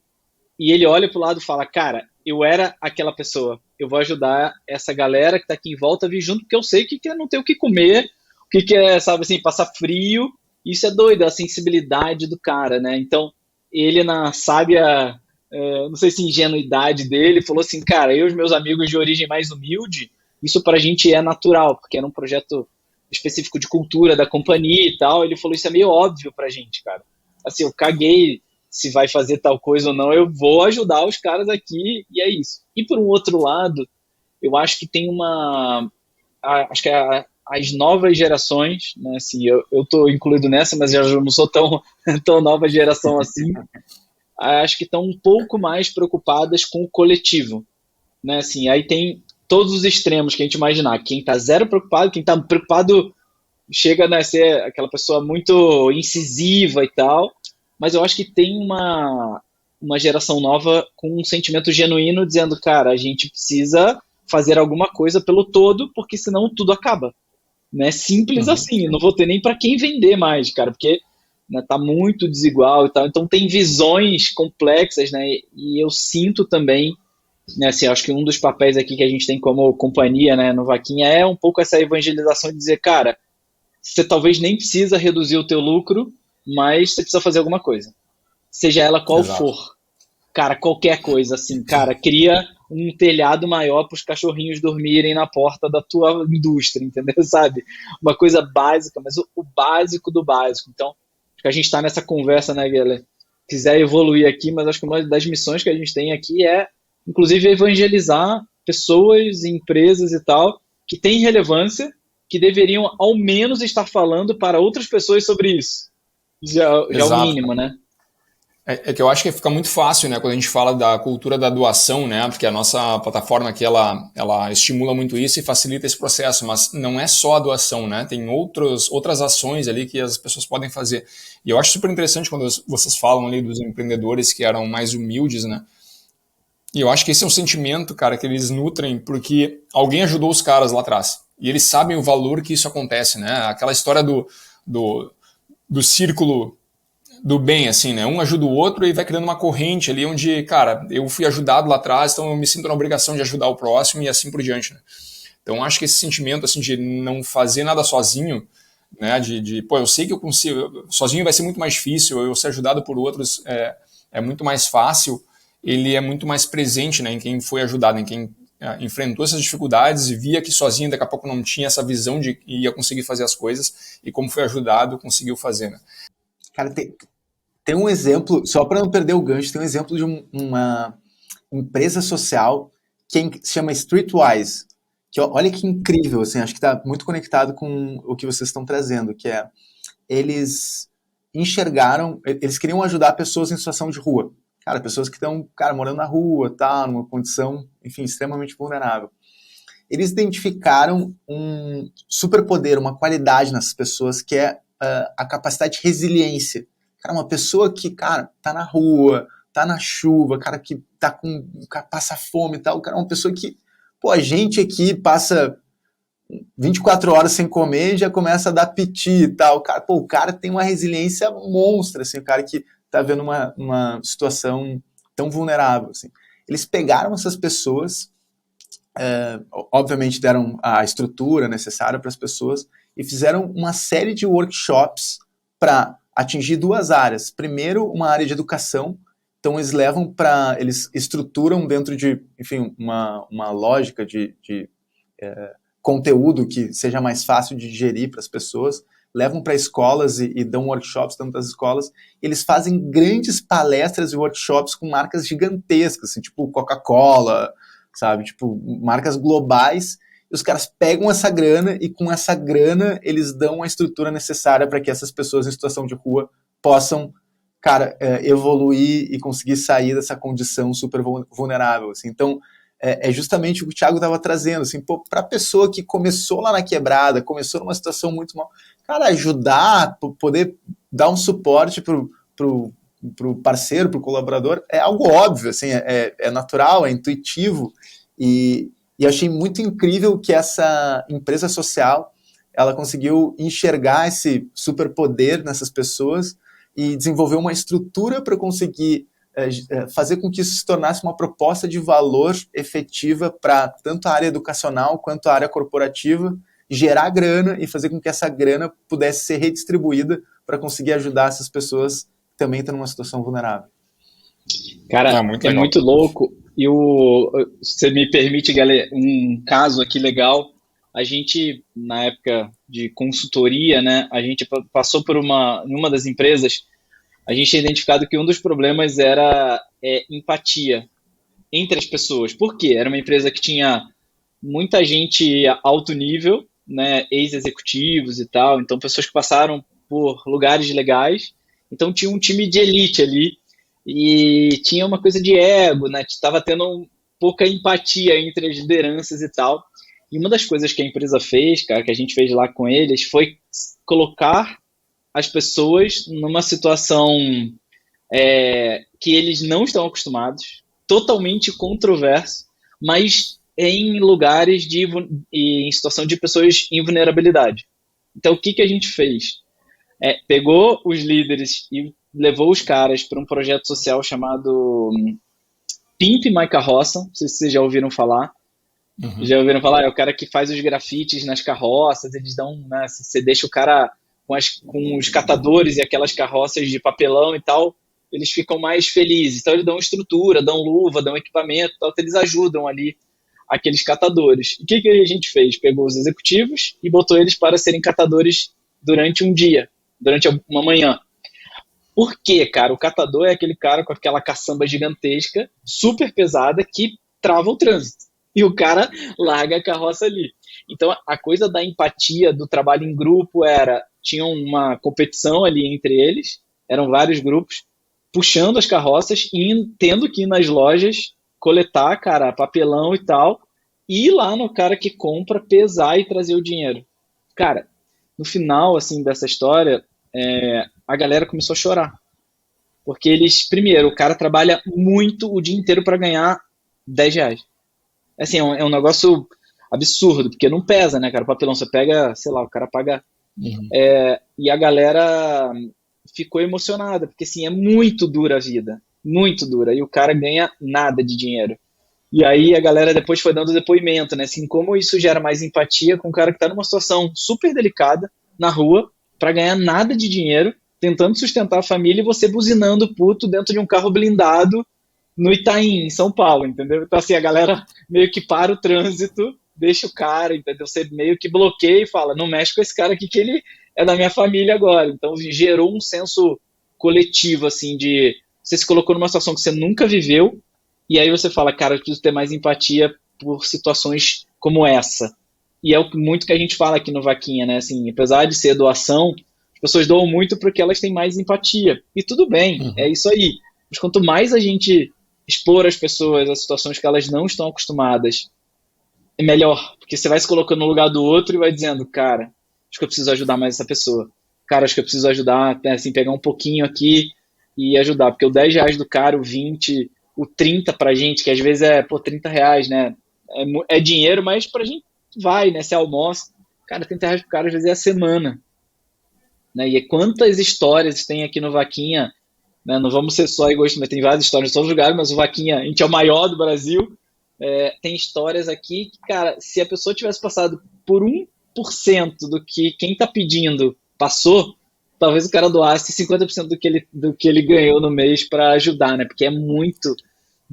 e ele olha para o lado e fala, cara, eu era aquela pessoa, eu vou ajudar essa galera que está aqui em volta a vir junto, porque eu sei que é não ter o que comer, o que é, sabe assim, passar frio. Isso é doido, a sensibilidade do cara, né? Então, ele na sábia, não sei se ingenuidade dele, falou assim, cara, eu e os meus amigos de origem mais humilde, isso pra gente é natural, porque era um projeto específico de cultura da companhia e tal. Ele falou, isso é meio óbvio pra gente, cara. Assim, eu caguei se vai fazer tal coisa ou não, eu vou ajudar os caras aqui, e é isso. E por um outro lado, eu acho que tem acho que as novas gerações, né, assim, eu tô incluído nessa, mas eu não sou tão nova geração assim, acho que estão um pouco mais preocupadas com o coletivo, né, assim, aí tem todos os extremos que a gente imaginar, quem tá zero preocupado, quem tá preocupado chega a ser aquela pessoa muito incisiva e tal, mas eu acho que tem uma geração nova com um sentimento genuíno dizendo, cara, a gente precisa fazer alguma coisa pelo todo, porque senão tudo acaba. Né? Simples assim, não vou ter nem para quem vender mais, cara, porque né, tá muito desigual e tal, então tem visões complexas, né, e eu sinto também, né, assim, acho que um dos papéis aqui que a gente tem como companhia, né, no Vaquinha é um pouco essa evangelização de dizer, cara, você talvez nem precisa reduzir o teu lucro, mas você precisa fazer alguma coisa, seja ela qual Exato. for, cara, qualquer coisa, assim, cara, cria um telhado maior para os cachorrinhos dormirem na porta da tua indústria, entendeu? Sabe? Uma coisa básica, mas o básico do básico. Então, acho que a gente está nessa conversa, né, galera? Quiser evoluir aqui, mas acho que uma das missões que a gente tem aqui é, inclusive, evangelizar pessoas, empresas e tal, que têm relevância, que deveriam, ao menos, estar falando para outras pessoas sobre isso. Já é o Exato. mínimo, né? É que eu acho que fica muito fácil, né, quando a gente fala da cultura da doação, né, porque a nossa plataforma aqui, ela estimula muito isso e facilita esse processo, mas não é só a doação, né, tem outras ações ali que as pessoas podem fazer. E eu acho super interessante quando vocês falam ali dos empreendedores que eram mais humildes, né, e eu acho que esse é um sentimento, cara, que eles nutrem porque alguém ajudou os caras lá atrás. E eles sabem o valor que isso acontece, né, aquela história do, do círculo do bem, assim, né? Um ajuda o outro e vai criando uma corrente ali onde, cara, eu fui ajudado lá atrás, então eu me sinto na obrigação de ajudar o próximo e assim por diante, né? Então acho que esse sentimento, assim, de não fazer nada sozinho, né? Pô, eu sei que eu consigo, sozinho vai ser muito mais difícil, eu ser ajudado por outros é muito mais fácil, ele é muito mais presente, né? Em quem foi ajudado, em quem enfrentou essas dificuldades e via que sozinho daqui a pouco não tinha essa visão de que ia conseguir fazer as coisas e como foi ajudado, conseguiu fazer, né? Cara, tem um exemplo, só para não perder o gancho, tem um exemplo de uma empresa social que se chama Streetwise, que olha que incrível, assim, acho que está muito conectado com o que vocês estão trazendo, que é, eles enxergaram, eles queriam ajudar pessoas em situação de rua. Cara, pessoas que estão, cara, morando na rua, tá, numa condição, enfim, extremamente vulnerável. Eles identificaram um superpoder, uma qualidade nessas pessoas que é a capacidade de resiliência. Cara, uma pessoa que, cara, tá na rua, tá na chuva, cara, que passa fome e tal, cara, uma pessoa que, pô, a gente aqui passa 24 horas sem comer e já começa a dar piti e tal. Cara, pô, o cara tem uma resiliência monstra, assim, o cara que tá vendo uma situação tão vulnerável, assim. Eles pegaram essas pessoas, obviamente deram a estrutura necessária para as pessoas e fizeram uma série de workshops para atingir duas áreas. Primeiro, uma área de educação. Então, eles estruturam dentro de, enfim, uma lógica de conteúdo que seja mais fácil de digerir para as pessoas, levam para escolas e dão workshops dentro das escolas. Eles fazem grandes palestras e workshops com marcas gigantescas, assim, tipo Coca-Cola, sabe? Tipo, marcas globais. E os caras pegam essa grana e com essa grana eles dão a estrutura necessária para que essas pessoas em situação de rua possam, cara, evoluir e conseguir sair dessa condição super vulnerável, assim. Então, é justamente o que o Thiago estava trazendo, assim, para a pessoa que começou lá na quebrada, começou numa situação muito mal, cara, ajudar, poder dar um suporte pro parceiro, pro colaborador, é algo óbvio, assim, é natural, é intuitivo, e achei muito incrível que essa empresa social, ela conseguiu enxergar esse superpoder nessas pessoas e desenvolver uma estrutura para conseguir fazer com que isso se tornasse uma proposta de valor efetiva para tanto a área educacional quanto a área corporativa, gerar grana e fazer com que essa grana pudesse ser redistribuída para conseguir ajudar essas pessoas que também estão numa situação vulnerável. Cara, Muito é legal. muito louco. E você me permite, galera, um caso aqui legal. A gente, na época de consultoria, né, a gente passou por numa das empresas, a gente tinha identificado que um dos problemas era empatia entre as pessoas. Por quê? Era uma empresa que tinha muita gente alto nível, né, ex-executivos e tal, então pessoas que passaram por lugares legais, então tinha um time de elite ali e tinha uma coisa de ego, né, estava tendo pouca empatia entre as lideranças e tal. E uma das coisas que a empresa fez, cara, que a gente fez lá com eles, foi colocar as pessoas numa situação que eles não estão acostumados, totalmente controverso, mas em lugares em situação de pessoas em vulnerabilidade. Então, o que a gente fez? Pegou os líderes e levou os caras para um projeto social chamado Pimp My Carroça, não sei se vocês já ouviram falar. Uhum. Já ouviram falar? É o cara que faz os grafites nas carroças, eles dão, né, você deixa o cara com os catadores e aquelas carroças de papelão e tal, eles ficam mais felizes. Então eles dão estrutura, dão luva, dão equipamento, tal, então eles ajudam ali aqueles catadores. O que a gente fez? Pegou os executivos e botou eles para serem catadores durante um dia, durante uma manhã. Por quê, cara? O catador é aquele cara com aquela caçamba gigantesca, super pesada, que trava o trânsito. E o cara larga a carroça ali. Então, a coisa da empatia, do trabalho em grupo era tinham uma competição ali entre eles, eram vários grupos, puxando as carroças e tendo que ir nas lojas coletar, cara, papelão e tal, e ir lá no cara que compra, pesar e trazer o dinheiro. Cara, no final, assim, dessa história, a galera começou a chorar. Porque eles, primeiro, o cara trabalha muito o dia inteiro para ganhar R$ 10. Assim, é um negócio absurdo, porque não pesa, né, cara? O papelão, você pega, sei lá, o cara paga. Uhum. E a galera ficou emocionada, porque assim, é muito dura a vida, muito dura, e o cara ganha nada de dinheiro. E aí a galera depois foi dando depoimento, né? Assim, como isso gera mais empatia com um cara que tá numa situação super delicada na rua, para ganhar nada de dinheiro, tentando sustentar a família e você buzinando puto dentro de um carro blindado no Itaim, em São Paulo, entendeu? Então assim, a galera meio que para o trânsito, deixa o cara, entendeu? Você meio que bloqueia e fala, não mexe com esse cara aqui que ele é da minha família agora. Então gerou um senso coletivo, assim, de você se colocou numa situação que você nunca viveu, e aí você fala, cara, eu preciso ter mais empatia por situações como essa. E é muito que a gente fala aqui no Vaquinha, né? Assim, apesar de ser doação, as pessoas doam muito porque elas têm mais empatia. E tudo bem, é isso aí. Mas quanto mais a gente expor as pessoas a situações que elas não estão acostumadas, é melhor. Porque você vai se colocando no lugar do outro e vai dizendo, cara, acho que eu preciso ajudar mais essa pessoa. Cara, acho que eu preciso ajudar, assim, pegar um pouquinho aqui e ajudar. Porque o R$ 10 do cara, o 20, o 30 pra gente, que às vezes é, pô, R$ 30, né? É dinheiro, mas pra gente vai, né? Você almoça. Cara, R$ 30 pro cara às vezes é a semana. Né? E quantas histórias tem aqui no Vaquinha, né? Não vamos ser só egoístas, mas tem várias histórias em todos os lugares, mas o Vaquinha, a gente é o maior do Brasil. Tem histórias aqui que, cara, se a pessoa tivesse passado por 1% do que quem tá pedindo passou, talvez o cara doasse 50% do que ele ganhou no mês para ajudar, né? Porque é muito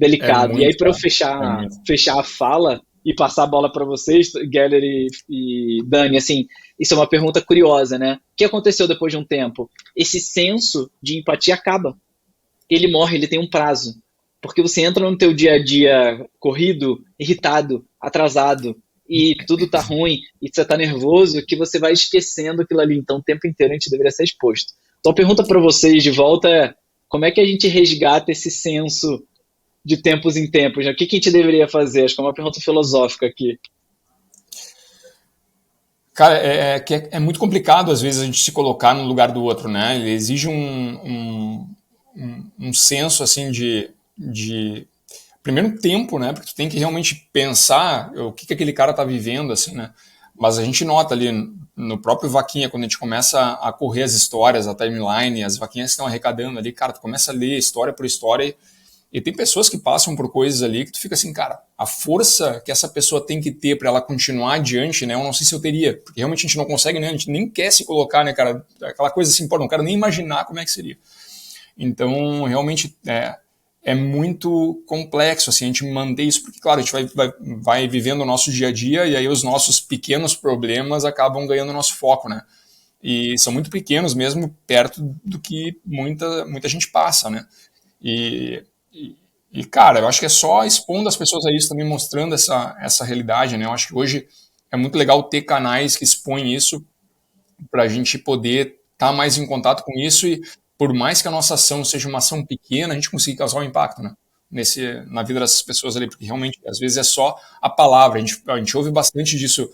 É delicado. E aí, muito, para eu cara. É fechar, muito. fechar a fala e passar a bola para vocês, Geller e Dani, assim, isso é uma pergunta curiosa, né? O que aconteceu depois de um tempo? Esse senso de empatia acaba. Ele morre, ele tem um prazo. Porque você entra no teu dia a dia corrido, irritado, atrasado, e tudo tá ruim, e você tá nervoso, que você vai esquecendo aquilo ali. Então, o tempo inteiro a gente deveria ser exposto. Então, a pergunta para vocês de volta é: como é que a gente resgata esse senso de tempos em tempos? Né? O que a gente deveria fazer? Acho que é uma pergunta filosófica aqui. Cara, é muito complicado às vezes a gente se colocar no lugar do outro, né? Ele exige um senso assim de primeiro um tempo, né? Porque tu tem que realmente pensar o que aquele cara tá vivendo, assim, né? Mas a gente nota ali no próprio Vaquinha, quando a gente começa a correr as histórias, a timeline, as vaquinhas estão arrecadando ali, cara, tu começa a ler história por história e tem pessoas que passam por coisas ali que tu fica assim, cara, a força que essa pessoa tem que ter para ela continuar adiante, né? Eu não sei se eu teria, porque realmente a gente não consegue, né? A gente nem quer se colocar, né, cara? Aquela coisa assim, pô, não quero nem imaginar como é que seria. Então, realmente, é muito complexo, assim, a gente manter isso, porque, claro, a gente vai vivendo o nosso dia a dia e aí os nossos pequenos problemas acabam ganhando o nosso foco, né? E são muito pequenos mesmo, perto do que muita gente passa, né? E, cara, eu acho que é só expondo as pessoas a isso, também mostrando essa realidade, né? Eu acho que hoje é muito legal ter canais que expõem isso para a gente poder estar mais em contato com isso e por mais que a nossa ação seja uma ação pequena, a gente conseguir causar um impacto, né? Na vida dessas pessoas ali, porque realmente, às vezes é só a palavra, a gente ouve bastante disso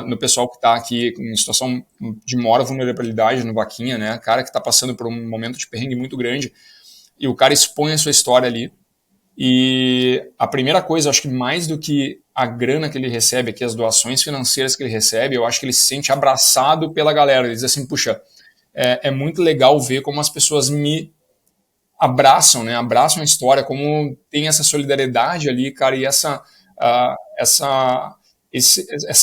no pessoal que está aqui em situação de maior vulnerabilidade no Vaquinha, né? Cara que está passando por um momento de perrengue muito grande e o cara expõe a sua história ali e a primeira coisa, eu acho que mais do que a grana que ele recebe aqui, as doações financeiras que ele recebe, eu acho que ele se sente abraçado pela galera. Ele diz assim, puxa, é muito legal ver como as pessoas me abraçam, né? Abraçam a história, como tem essa solidariedade ali, cara, e essa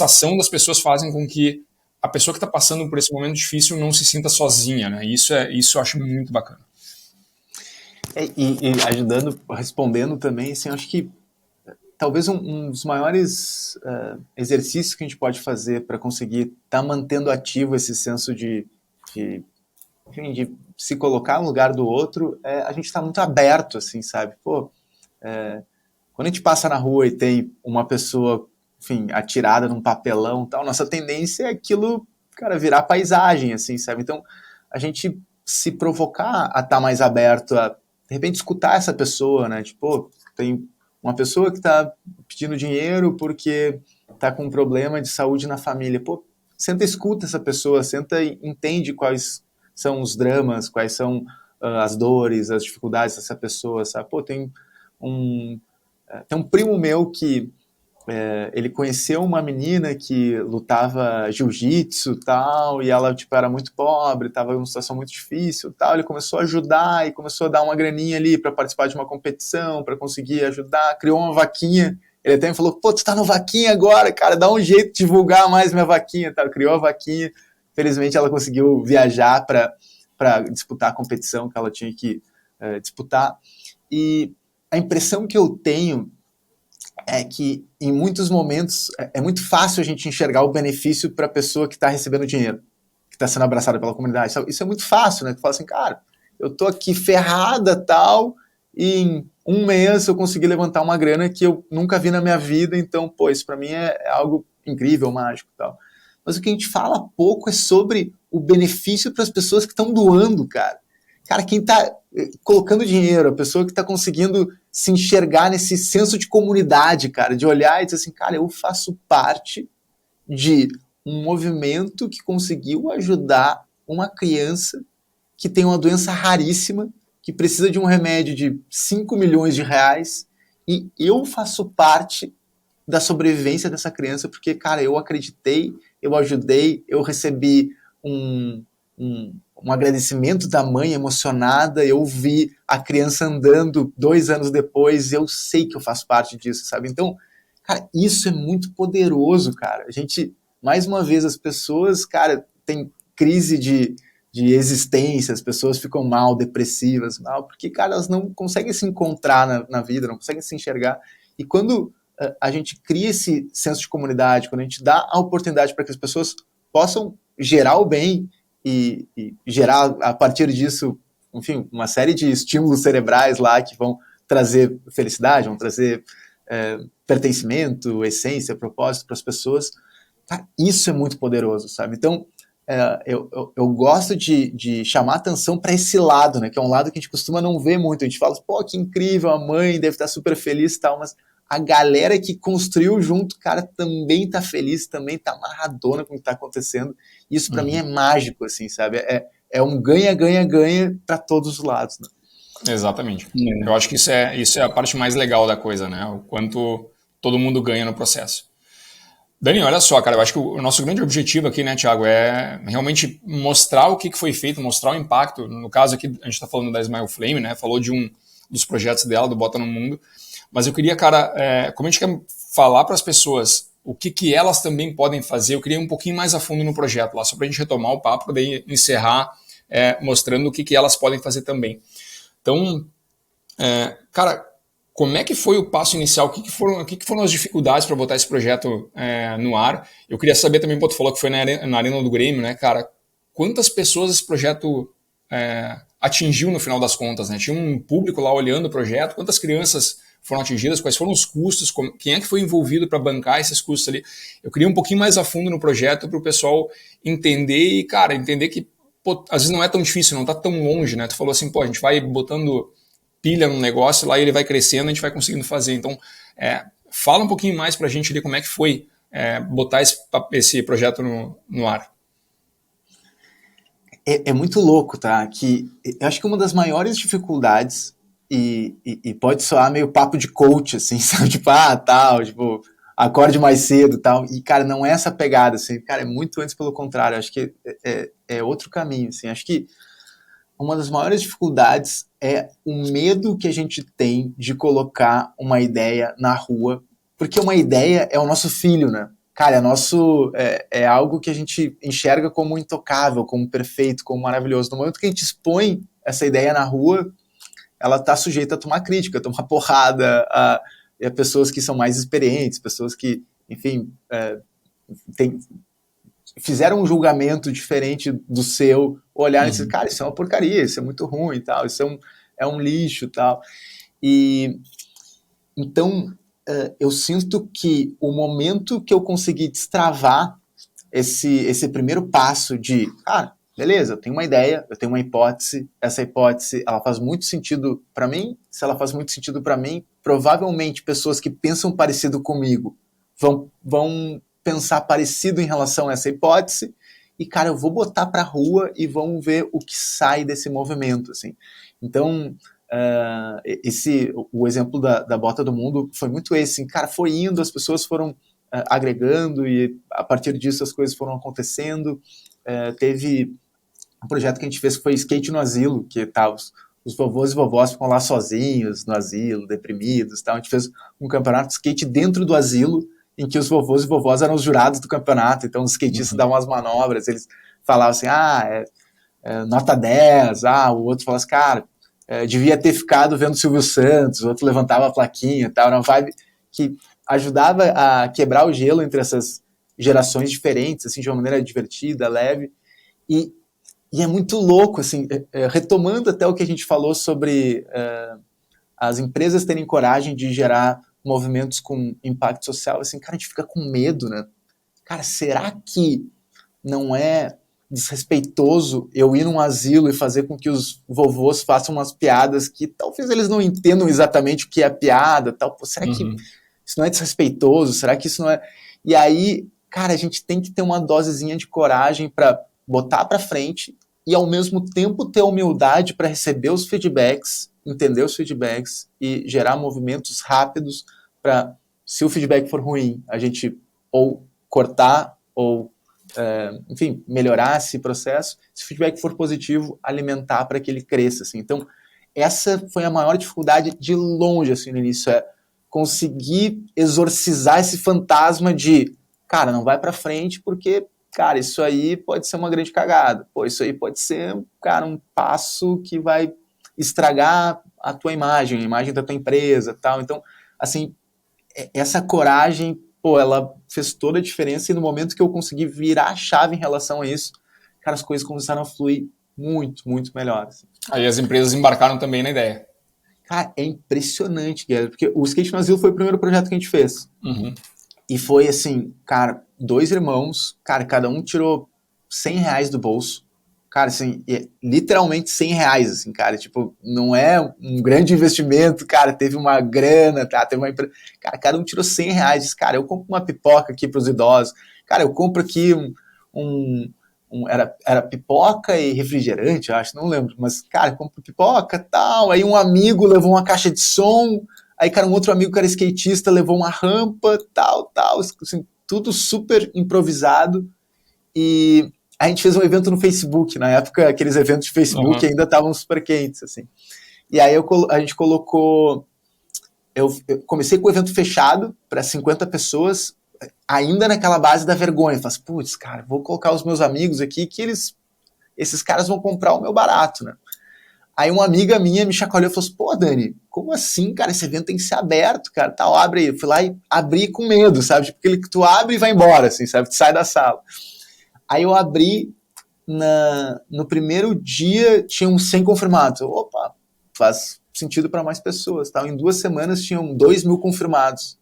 ação das pessoas fazem com que a pessoa que está passando por esse momento difícil não se sinta sozinha, né? Isso eu acho muito bacana. E ajudando, respondendo também, assim, eu acho que talvez um dos maiores exercícios que a gente pode fazer para conseguir estar mantendo ativo esse senso enfim, de se colocar no lugar do outro, a gente está muito aberto, assim, sabe? Pô, quando a gente passa na rua e tem uma pessoa, enfim, atirada num papelão e tal, nossa tendência é aquilo cara, virar paisagem, assim, sabe? Então, a gente se provocar a estar mais aberto a, de repente, escutar essa pessoa, né? Tipo, tem uma pessoa que está pedindo dinheiro porque está com um problema de saúde na família. Pô, senta e escuta essa pessoa, senta e entende quais são os dramas, quais são as dores, as dificuldades dessa pessoa, sabe? Pô, tem um primo meu que ele conheceu uma menina que lutava jiu-jitsu tal, e ela tipo, era muito pobre, estava em uma situação muito difícil tal. Ele começou a ajudar e começou a dar uma graninha ali para participar de uma competição, para conseguir ajudar, criou uma vaquinha. Ele até me falou, pô, tu tá no vaquinha agora, cara, dá um jeito de divulgar mais minha vaquinha, tá? Criou a vaquinha. Felizmente ela conseguiu viajar para disputar a competição que ela tinha que disputar. E a impressão que eu tenho é que em muitos momentos é muito fácil a gente enxergar o benefício para a pessoa que está recebendo dinheiro, que está sendo abraçada pela comunidade. Isso é muito fácil, né? Tu fala assim, cara, eu tô aqui ferrada tal, e em um mês eu consegui levantar uma grana que eu nunca vi na minha vida, então, pô, isso para mim é algo incrível, mágico tal. Mas o que a gente fala pouco é sobre o benefício para as pessoas que estão doando, cara. Cara, quem está colocando dinheiro, a pessoa que está conseguindo se enxergar nesse senso de comunidade, cara, de olhar e dizer assim, cara, eu faço parte de um movimento que conseguiu ajudar uma criança que tem uma doença raríssima, que precisa de um remédio de 5 milhões de reais, e eu faço parte da sobrevivência dessa criança, porque, cara, eu acreditei, eu ajudei, eu recebi um agradecimento da mãe emocionada, eu vi a criança andando 2 anos depois, eu sei que eu faço parte disso, sabe? Então, cara, isso é muito poderoso, cara. A gente, mais uma vez, as pessoas, cara, tem crise de existência, as pessoas ficam mal, depressivas, mal, porque, cara, elas não conseguem se encontrar na vida, não conseguem se enxergar. E quando a gente cria esse senso de comunidade, quando a gente dá a oportunidade para que as pessoas possam gerar o bem e gerar, a partir disso, enfim, uma série de estímulos cerebrais lá que vão trazer felicidade, vão trazer pertencimento, essência, propósito para as pessoas, cara, isso é muito poderoso, sabe? Então, eu gosto de chamar atenção para esse lado, né? Que é um lado que a gente costuma não ver muito. A gente fala, pô, que incrível, a mãe deve estar super feliz e tal, mas a galera que construiu junto, cara, também tá feliz, também tá amarradona com o que tá acontecendo. Isso para mim é mágico, assim, sabe? É um ganha-ganha-ganha para todos os lados, né? Exatamente. Eu acho que isso é a parte mais legal da coisa, né? O quanto todo mundo ganha no processo. Dani, olha só, cara, eu acho que o nosso grande objetivo aqui, né, Thiago, é realmente mostrar o que foi feito, mostrar o impacto. No caso aqui, a gente está falando da Smile Flame, né? Falou de um dos projetos dela, do Bota no Mundo. Mas eu queria, cara, como a gente quer falar para as pessoas o que elas também podem fazer, eu queria ir um pouquinho mais a fundo no projeto lá, só para a gente retomar o papo, poder encerrar mostrando o que elas podem fazer também. Então, cara, como é que foi o passo inicial? O que foram as dificuldades para botar esse projeto no ar? Eu queria saber também, tu falou que foi na Arena do Grêmio, né, cara? Quantas pessoas esse projeto atingiu no final das contas, né? Tinha um público lá olhando o projeto, quantas crianças foram atingidas, quais foram os custos, quem é que foi envolvido para bancar esses custos ali. Eu queria um pouquinho mais a fundo no projeto para o pessoal entender e, cara, entender que pô, às vezes não é tão difícil, não está tão longe, né? Tu falou assim, pô, a gente vai botando pilha no negócio lá e ele vai crescendo, a gente vai conseguindo fazer. Então, fala um pouquinho mais para a gente ali como é que foi botar esse projeto no ar. É muito louco, tá? Que eu acho que uma das maiores dificuldades, e pode soar meio papo de coach, assim, sabe? Tipo, tal, tipo, acorde mais cedo, tal. E, cara, não é essa pegada, assim. Cara, é muito antes pelo contrário. Acho que é outro caminho, assim. Acho que uma das maiores dificuldades é o medo que a gente tem de colocar uma ideia na rua, porque uma ideia é o nosso filho, né? Cara, é algo que a gente enxerga como intocável, como perfeito, como maravilhoso. No momento que a gente expõe essa ideia na rua, ela está sujeita a tomar crítica, a tomar porrada, a pessoas que são mais experientes, pessoas que, enfim, fizeram um julgamento diferente do seu, olhar e dizer, cara, isso é uma porcaria, isso é muito ruim, tal, isso é um lixo, tal. E então eu sinto que o momento que eu consegui destravar esse primeiro passo de, cara, beleza, eu tenho uma ideia, eu tenho uma hipótese, essa hipótese, ela faz muito sentido para mim, se ela faz muito sentido para mim, provavelmente pessoas que pensam parecido comigo vão pensar parecido em relação a essa hipótese, e, cara, eu vou botar pra rua e vamos ver o que sai desse movimento, assim. Então, o exemplo da Bota do Mundo foi muito esse, assim, cara, foi indo, as pessoas foram agregando e a partir disso as coisas foram acontecendo. Teve um projeto que a gente fez que foi Skate no Asilo, que tá, os vovôs e vovós ficam lá sozinhos no asilo, deprimidos, tal. A gente fez um campeonato de skate dentro do asilo, em que os vovôs e vovós eram os jurados do campeonato, então os skatistas davam umas manobras, eles falavam assim, nota 10, o outro falava assim, cara, devia ter ficado vendo Silvio Santos, o outro levantava a plaquinha e tal, era uma vibe que ajudava a quebrar o gelo entre essas gerações diferentes, assim, de uma maneira divertida, leve, e é muito louco, assim, retomando até o que a gente falou sobre as empresas terem coragem de gerar movimentos com impacto social, assim, cara, a gente fica com medo, né? Cara, será que não é desrespeitoso eu ir num asilo e fazer com que os vovôs façam umas piadas que talvez eles não entendam exatamente o que é piada, tal? Pô, será que isso não é desrespeitoso? Será que isso não é... E aí, cara, a gente tem que ter uma dosezinha de coragem para botar para frente e, ao mesmo tempo, ter humildade para receber os feedbacks, entender os feedbacks e gerar movimentos rápidos para, se o feedback for ruim, a gente ou cortar ou, enfim, melhorar esse processo. Se o feedback for positivo, alimentar para que ele cresça, assim. Então, essa foi a maior dificuldade de longe, assim, no início, conseguir exorcizar esse fantasma de, cara, não vai para frente porque, cara, isso aí pode ser uma grande cagada. Pô, isso aí pode ser, cara, um passo que vai estragar a tua imagem, a imagem da tua empresa, tal. Então, assim, essa coragem, pô, ela fez toda a diferença e no momento que eu consegui virar a chave em relação a isso, cara, as coisas começaram a fluir muito, muito melhor. Assim. Aí as empresas embarcaram também na ideia. Cara, é impressionante, Guilherme, porque o Skate no Asilo foi o primeiro projeto que a gente fez. E foi assim, cara, 2 irmãos, cara, cada um tirou R$100 do bolso. Cara, assim, literalmente R$100, assim, cara, tipo, não é um grande investimento, cara, teve uma grana, tá, teve uma empresa, cara, cada um tirou R$100, cara, eu compro uma pipoca aqui pros idosos, cara, eu compro aqui era pipoca e refrigerante, eu acho, não lembro, mas, cara, eu compro pipoca, tal, aí um amigo levou uma caixa de som, aí, cara, um outro amigo que era skatista levou uma rampa, tal, assim, tudo super improvisado, e a gente fez um evento no Facebook, na época aqueles eventos de Facebook ainda estavam super quentes, assim. E aí a gente colocou... Eu comecei com o evento fechado para 50 pessoas, ainda naquela base da vergonha. Falei, putz, cara, vou colocar os meus amigos aqui que esses caras vão comprar o meu barato, né? Aí uma amiga minha me chacoalhou e falou assim, pô, Dani, como assim, cara? Esse evento tem que ser aberto, cara. Tal, abre aí. Eu fui lá e abri com medo, sabe? Tipo, aquele que tu abre e vai embora, assim, sabe? Tu sai da sala. Aí eu abri, no primeiro dia tinham 100 confirmados. Opa, faz sentido para mais pessoas. Tá? Em 2 semanas tinham 2.000 confirmados.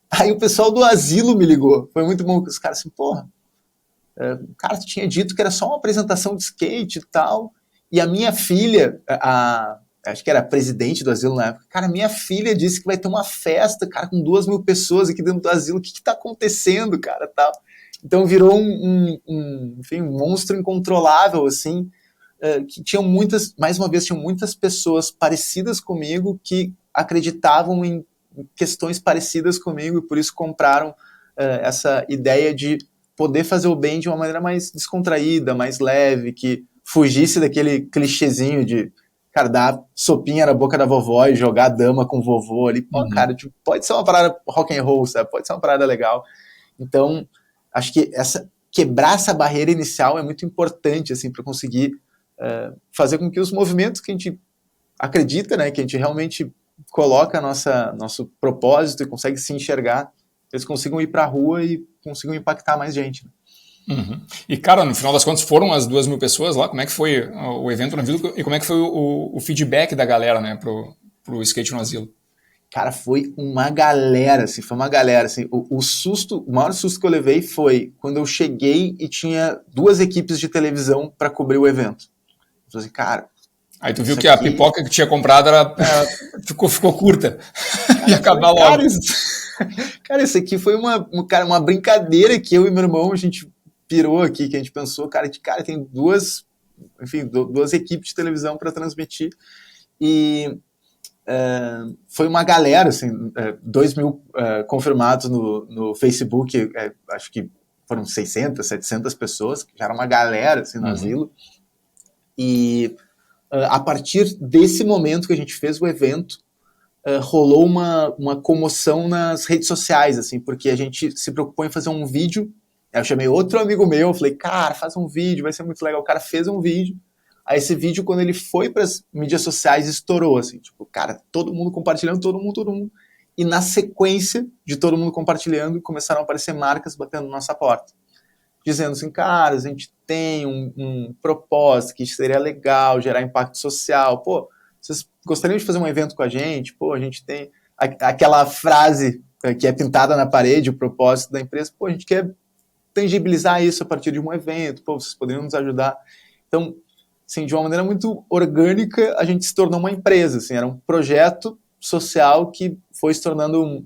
Aí o pessoal do asilo me ligou. Foi muito bom. Os caras assim, porra, cara, tu tinha dito que era só uma apresentação de skate e tal. E a minha filha, acho que era a presidente do asilo na época, cara, minha filha disse que vai ter uma festa, cara, com 2.000 pessoas aqui dentro do asilo. O que tá acontecendo, cara, tal. Então virou enfim, um monstro incontrolável, assim, que tinham mais uma vez, tinham muitas pessoas parecidas comigo que acreditavam em questões parecidas comigo e por isso compraram essa ideia de poder fazer o bem de uma maneira mais descontraída, mais leve, que fugisse daquele clichêzinho de, cara, dar sopinha na boca da vovó e jogar dama com o vovô ali. Pô, cara, tipo, pode ser uma parada rock and roll, sabe? Pode ser uma parada legal. Então, acho que quebrar essa barreira inicial é muito importante, assim, para conseguir fazer com que os movimentos que a gente acredita, né, que a gente realmente coloca nosso propósito e consegue se enxergar, eles consigam ir para a rua e consigam impactar mais gente. Né? E, cara, no final das contas foram as 2.000 pessoas lá, como é que foi o evento no Asilo e como é que foi o feedback da galera, né, pro Skate no Asilo? Cara, foi uma galera, assim, o maior susto que eu levei foi quando eu cheguei e tinha 2 equipes de televisão para cobrir o evento. Eu falei assim, cara, Aí tu viu que a pipoca que tinha comprado ficou curta. Cara, ia acabar logo. Cara, isso aqui foi uma brincadeira que eu e meu irmão, a gente pirou aqui, que a gente pensou, cara, tem 2 equipes de televisão para transmitir. E foi uma galera, assim, 2.000 confirmados no Facebook, acho que foram 600, 700 pessoas, que já era uma galera, assim, no asilo. E a partir desse momento que a gente fez o evento, rolou uma comoção nas redes sociais, assim, porque a gente se preocupou em fazer um vídeo. Eu chamei outro amigo meu, falei, cara, faz um vídeo, vai ser muito legal. O cara fez um vídeo. Aí esse vídeo, quando ele foi para as mídias sociais, estourou, assim, tipo, cara, todo mundo compartilhando, todo mundo. E na sequência de todo mundo compartilhando, começaram a aparecer marcas batendo na nossa porta, dizendo assim, cara, a gente tem um propósito que seria legal, gerar impacto social, pô, vocês gostariam de fazer um evento com a gente? Pô, a gente tem aquela frase que é pintada na parede, o propósito da empresa, pô, a gente quer tangibilizar isso a partir de um evento, pô, vocês poderiam nos ajudar. Então, assim, de uma maneira muito orgânica, a gente se tornou uma empresa, assim, era um projeto social que foi se tornando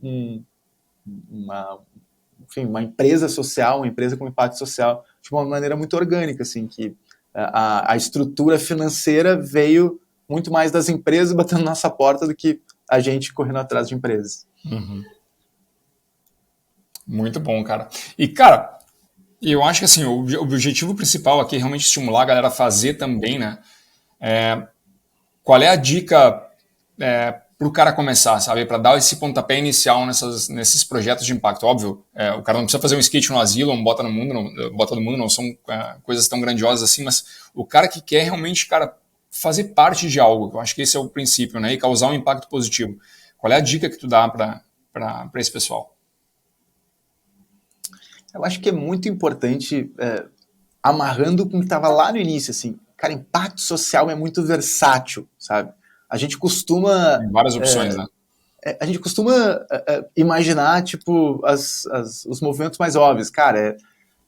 uma empresa social, uma empresa com impacto social, de uma maneira muito orgânica, assim, que a estrutura financeira veio muito mais das empresas batendo na nossa porta do que a gente correndo atrás de empresas. Uhum. Muito bom, cara. E, cara, eu acho que assim, o objetivo principal aqui é realmente estimular a galera a fazer também, né? Qual é a dica para o cara começar, sabe? Para dar esse pontapé inicial nesses projetos de impacto. Óbvio, o cara não precisa fazer um skate no asilo, um bota no mundo, não são coisas tão grandiosas assim, mas o cara que quer realmente, cara, fazer parte de algo, eu acho que esse é o princípio, né? E causar um impacto positivo. Qual é a dica que tu dá para esse pessoal? Eu acho que é muito importante, amarrando com o que estava lá no início, assim, cara, impacto social é muito versátil, sabe? A gente costuma... Tem várias opções, né? A gente costuma imaginar, tipo, os movimentos mais óbvios, cara,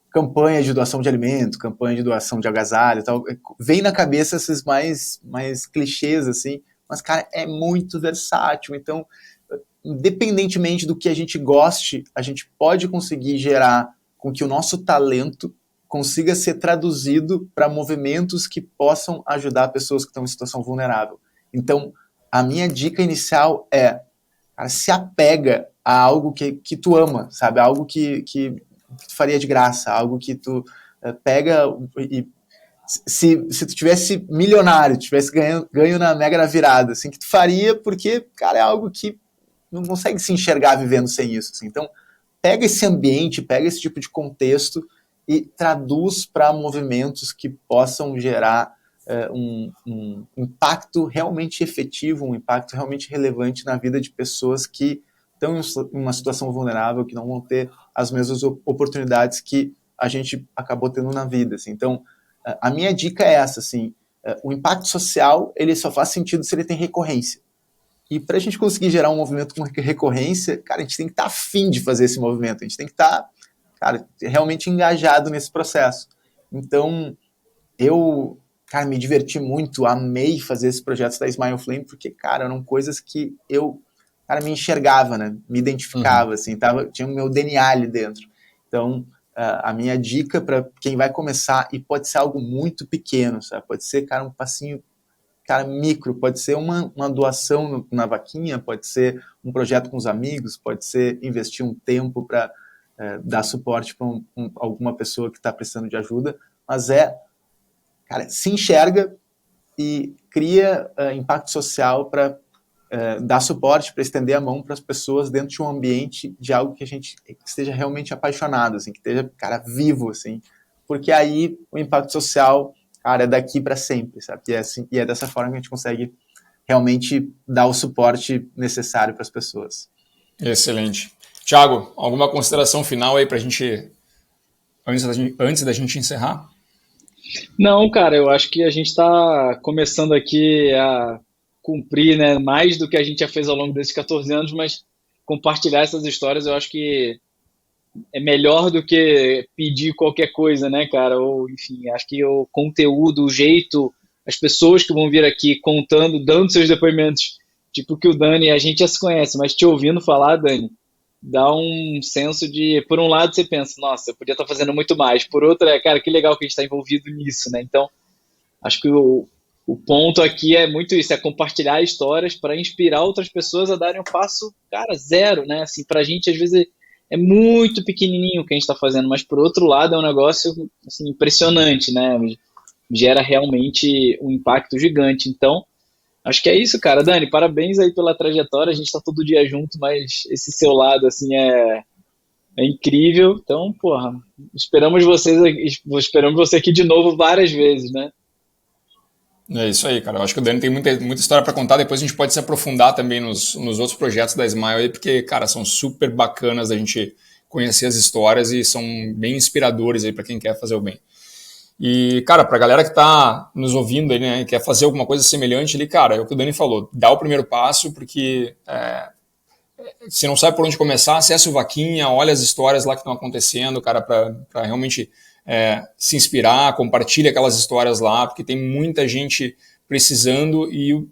campanha de doação de alimento, campanha de doação de agasalho e tal, vem na cabeça esses mais clichês, assim, mas, cara, é muito versátil, então, independentemente do que a gente goste, a gente pode conseguir gerar com que o nosso talento consiga ser traduzido para movimentos que possam ajudar pessoas que estão em situação vulnerável. Então, a minha dica inicial é, cara, se apega a algo que tu ama, sabe? Algo que tu faria de graça, algo que tu pega e se tu tivesse milionário, tivesse ganho na Mega Virada, assim, que tu faria porque, cara, é algo que não consegue se enxergar vivendo sem isso. Assim. Então, pega esse ambiente, pega esse tipo de contexto e traduz para movimentos que possam gerar um impacto realmente efetivo, um impacto realmente relevante na vida de pessoas que estão em uma situação vulnerável, que não vão ter as mesmas oportunidades que a gente acabou tendo na vida. Assim. Então, a minha dica é essa, assim, o impacto social ele só faz sentido se ele tem recorrência. E para a gente conseguir gerar um movimento com recorrência, cara, a gente tem que estar afim de fazer esse movimento, a gente tem que estar, cara, realmente engajado nesse processo. Então, eu, cara, me diverti muito, amei fazer esses projetos da Smile Flame, porque, cara, eram coisas que eu, cara, me enxergava, né, me identificava, assim, tinha o meu DNA ali dentro. Então, a minha dica para quem vai começar, e pode ser algo muito pequeno, sabe? Pode ser, cara, um passinho, cara, micro, pode ser uma doação na vaquinha, pode ser um projeto com os amigos, pode ser investir um tempo para dar suporte para alguma pessoa que está precisando de ajuda, mas cara, se enxerga e cria impacto social para dar suporte, para estender a mão para as pessoas dentro de um ambiente de algo que a gente esteja realmente apaixonado, assim, que esteja, cara, vivo, assim, porque aí o impacto social, cara, é daqui para sempre, sabe? E é dessa forma que a gente consegue realmente dar o suporte necessário para as pessoas. Excelente. Thiago, alguma consideração final aí para a gente, antes da gente encerrar? Não, cara, eu acho que a gente está começando aqui a cumprir, né, mais do que a gente já fez ao longo desses 14 anos, mas compartilhar essas histórias eu acho que é melhor do que pedir qualquer coisa, né, cara? Ou, enfim, acho que o conteúdo, o jeito, as pessoas que vão vir aqui contando, dando seus depoimentos, tipo que o Dani, a gente já se conhece, mas te ouvindo falar, Dani, dá um senso de, por um lado você pensa, nossa, eu podia estar fazendo muito mais, por outro é, cara, que legal que a gente está envolvido nisso, né? Então, acho que o ponto aqui é muito isso, é compartilhar histórias para inspirar outras pessoas a darem um passo, cara, zero, né? Assim, pra gente, às vezes, é muito pequenininho o que a gente está fazendo, mas por outro lado é um negócio assim, impressionante, né? Gera realmente um impacto gigante. Então, acho que é isso, cara. Dani, parabéns aí pela trajetória. A gente está todo dia junto, mas esse seu lado assim é incrível. Então, porra, esperamos você aqui de novo várias vezes, né? É isso aí, cara. Eu acho que o Dani tem muita história para contar. Depois a gente pode se aprofundar também nos outros projetos da Smile aí, porque, cara, são super bacanas a gente conhecer as histórias e são bem inspiradores aí para quem quer fazer o bem. E, cara, pra galera que tá nos ouvindo aí, né, quer fazer alguma coisa semelhante ali, cara, é o que o Dani falou, dá o primeiro passo, porque se não sabe por onde começar, acesse o Vaquinha, olha as histórias lá que estão acontecendo, cara, pra realmente se inspirar, compartilha aquelas histórias lá, porque tem muita gente precisando e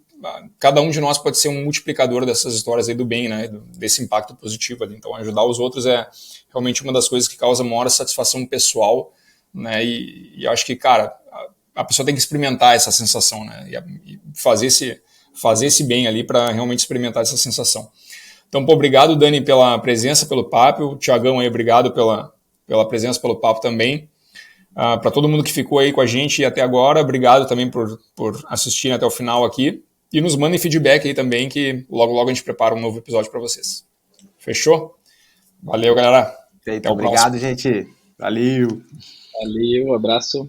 cada um de nós pode ser um multiplicador dessas histórias aí do bem, né, desse impacto positivo ali. Então, ajudar os outros é realmente uma das coisas que causa maior satisfação pessoal, né? E acho que, cara, a pessoa tem que experimentar essa sensação, né? E fazer esse bem ali para realmente experimentar essa sensação. Então, pô, obrigado, Dani, pela presença, pelo papo. O Thiagão aí, obrigado pela presença, pelo papo também. Para todo mundo que ficou aí com a gente até agora, obrigado também por assistirem até o final aqui. E nos mandem feedback aí também, que logo, logo a gente prepara um novo episódio para vocês. Fechou? Valeu, galera. Então, obrigado, gente. Valeu. Valeu, abraço.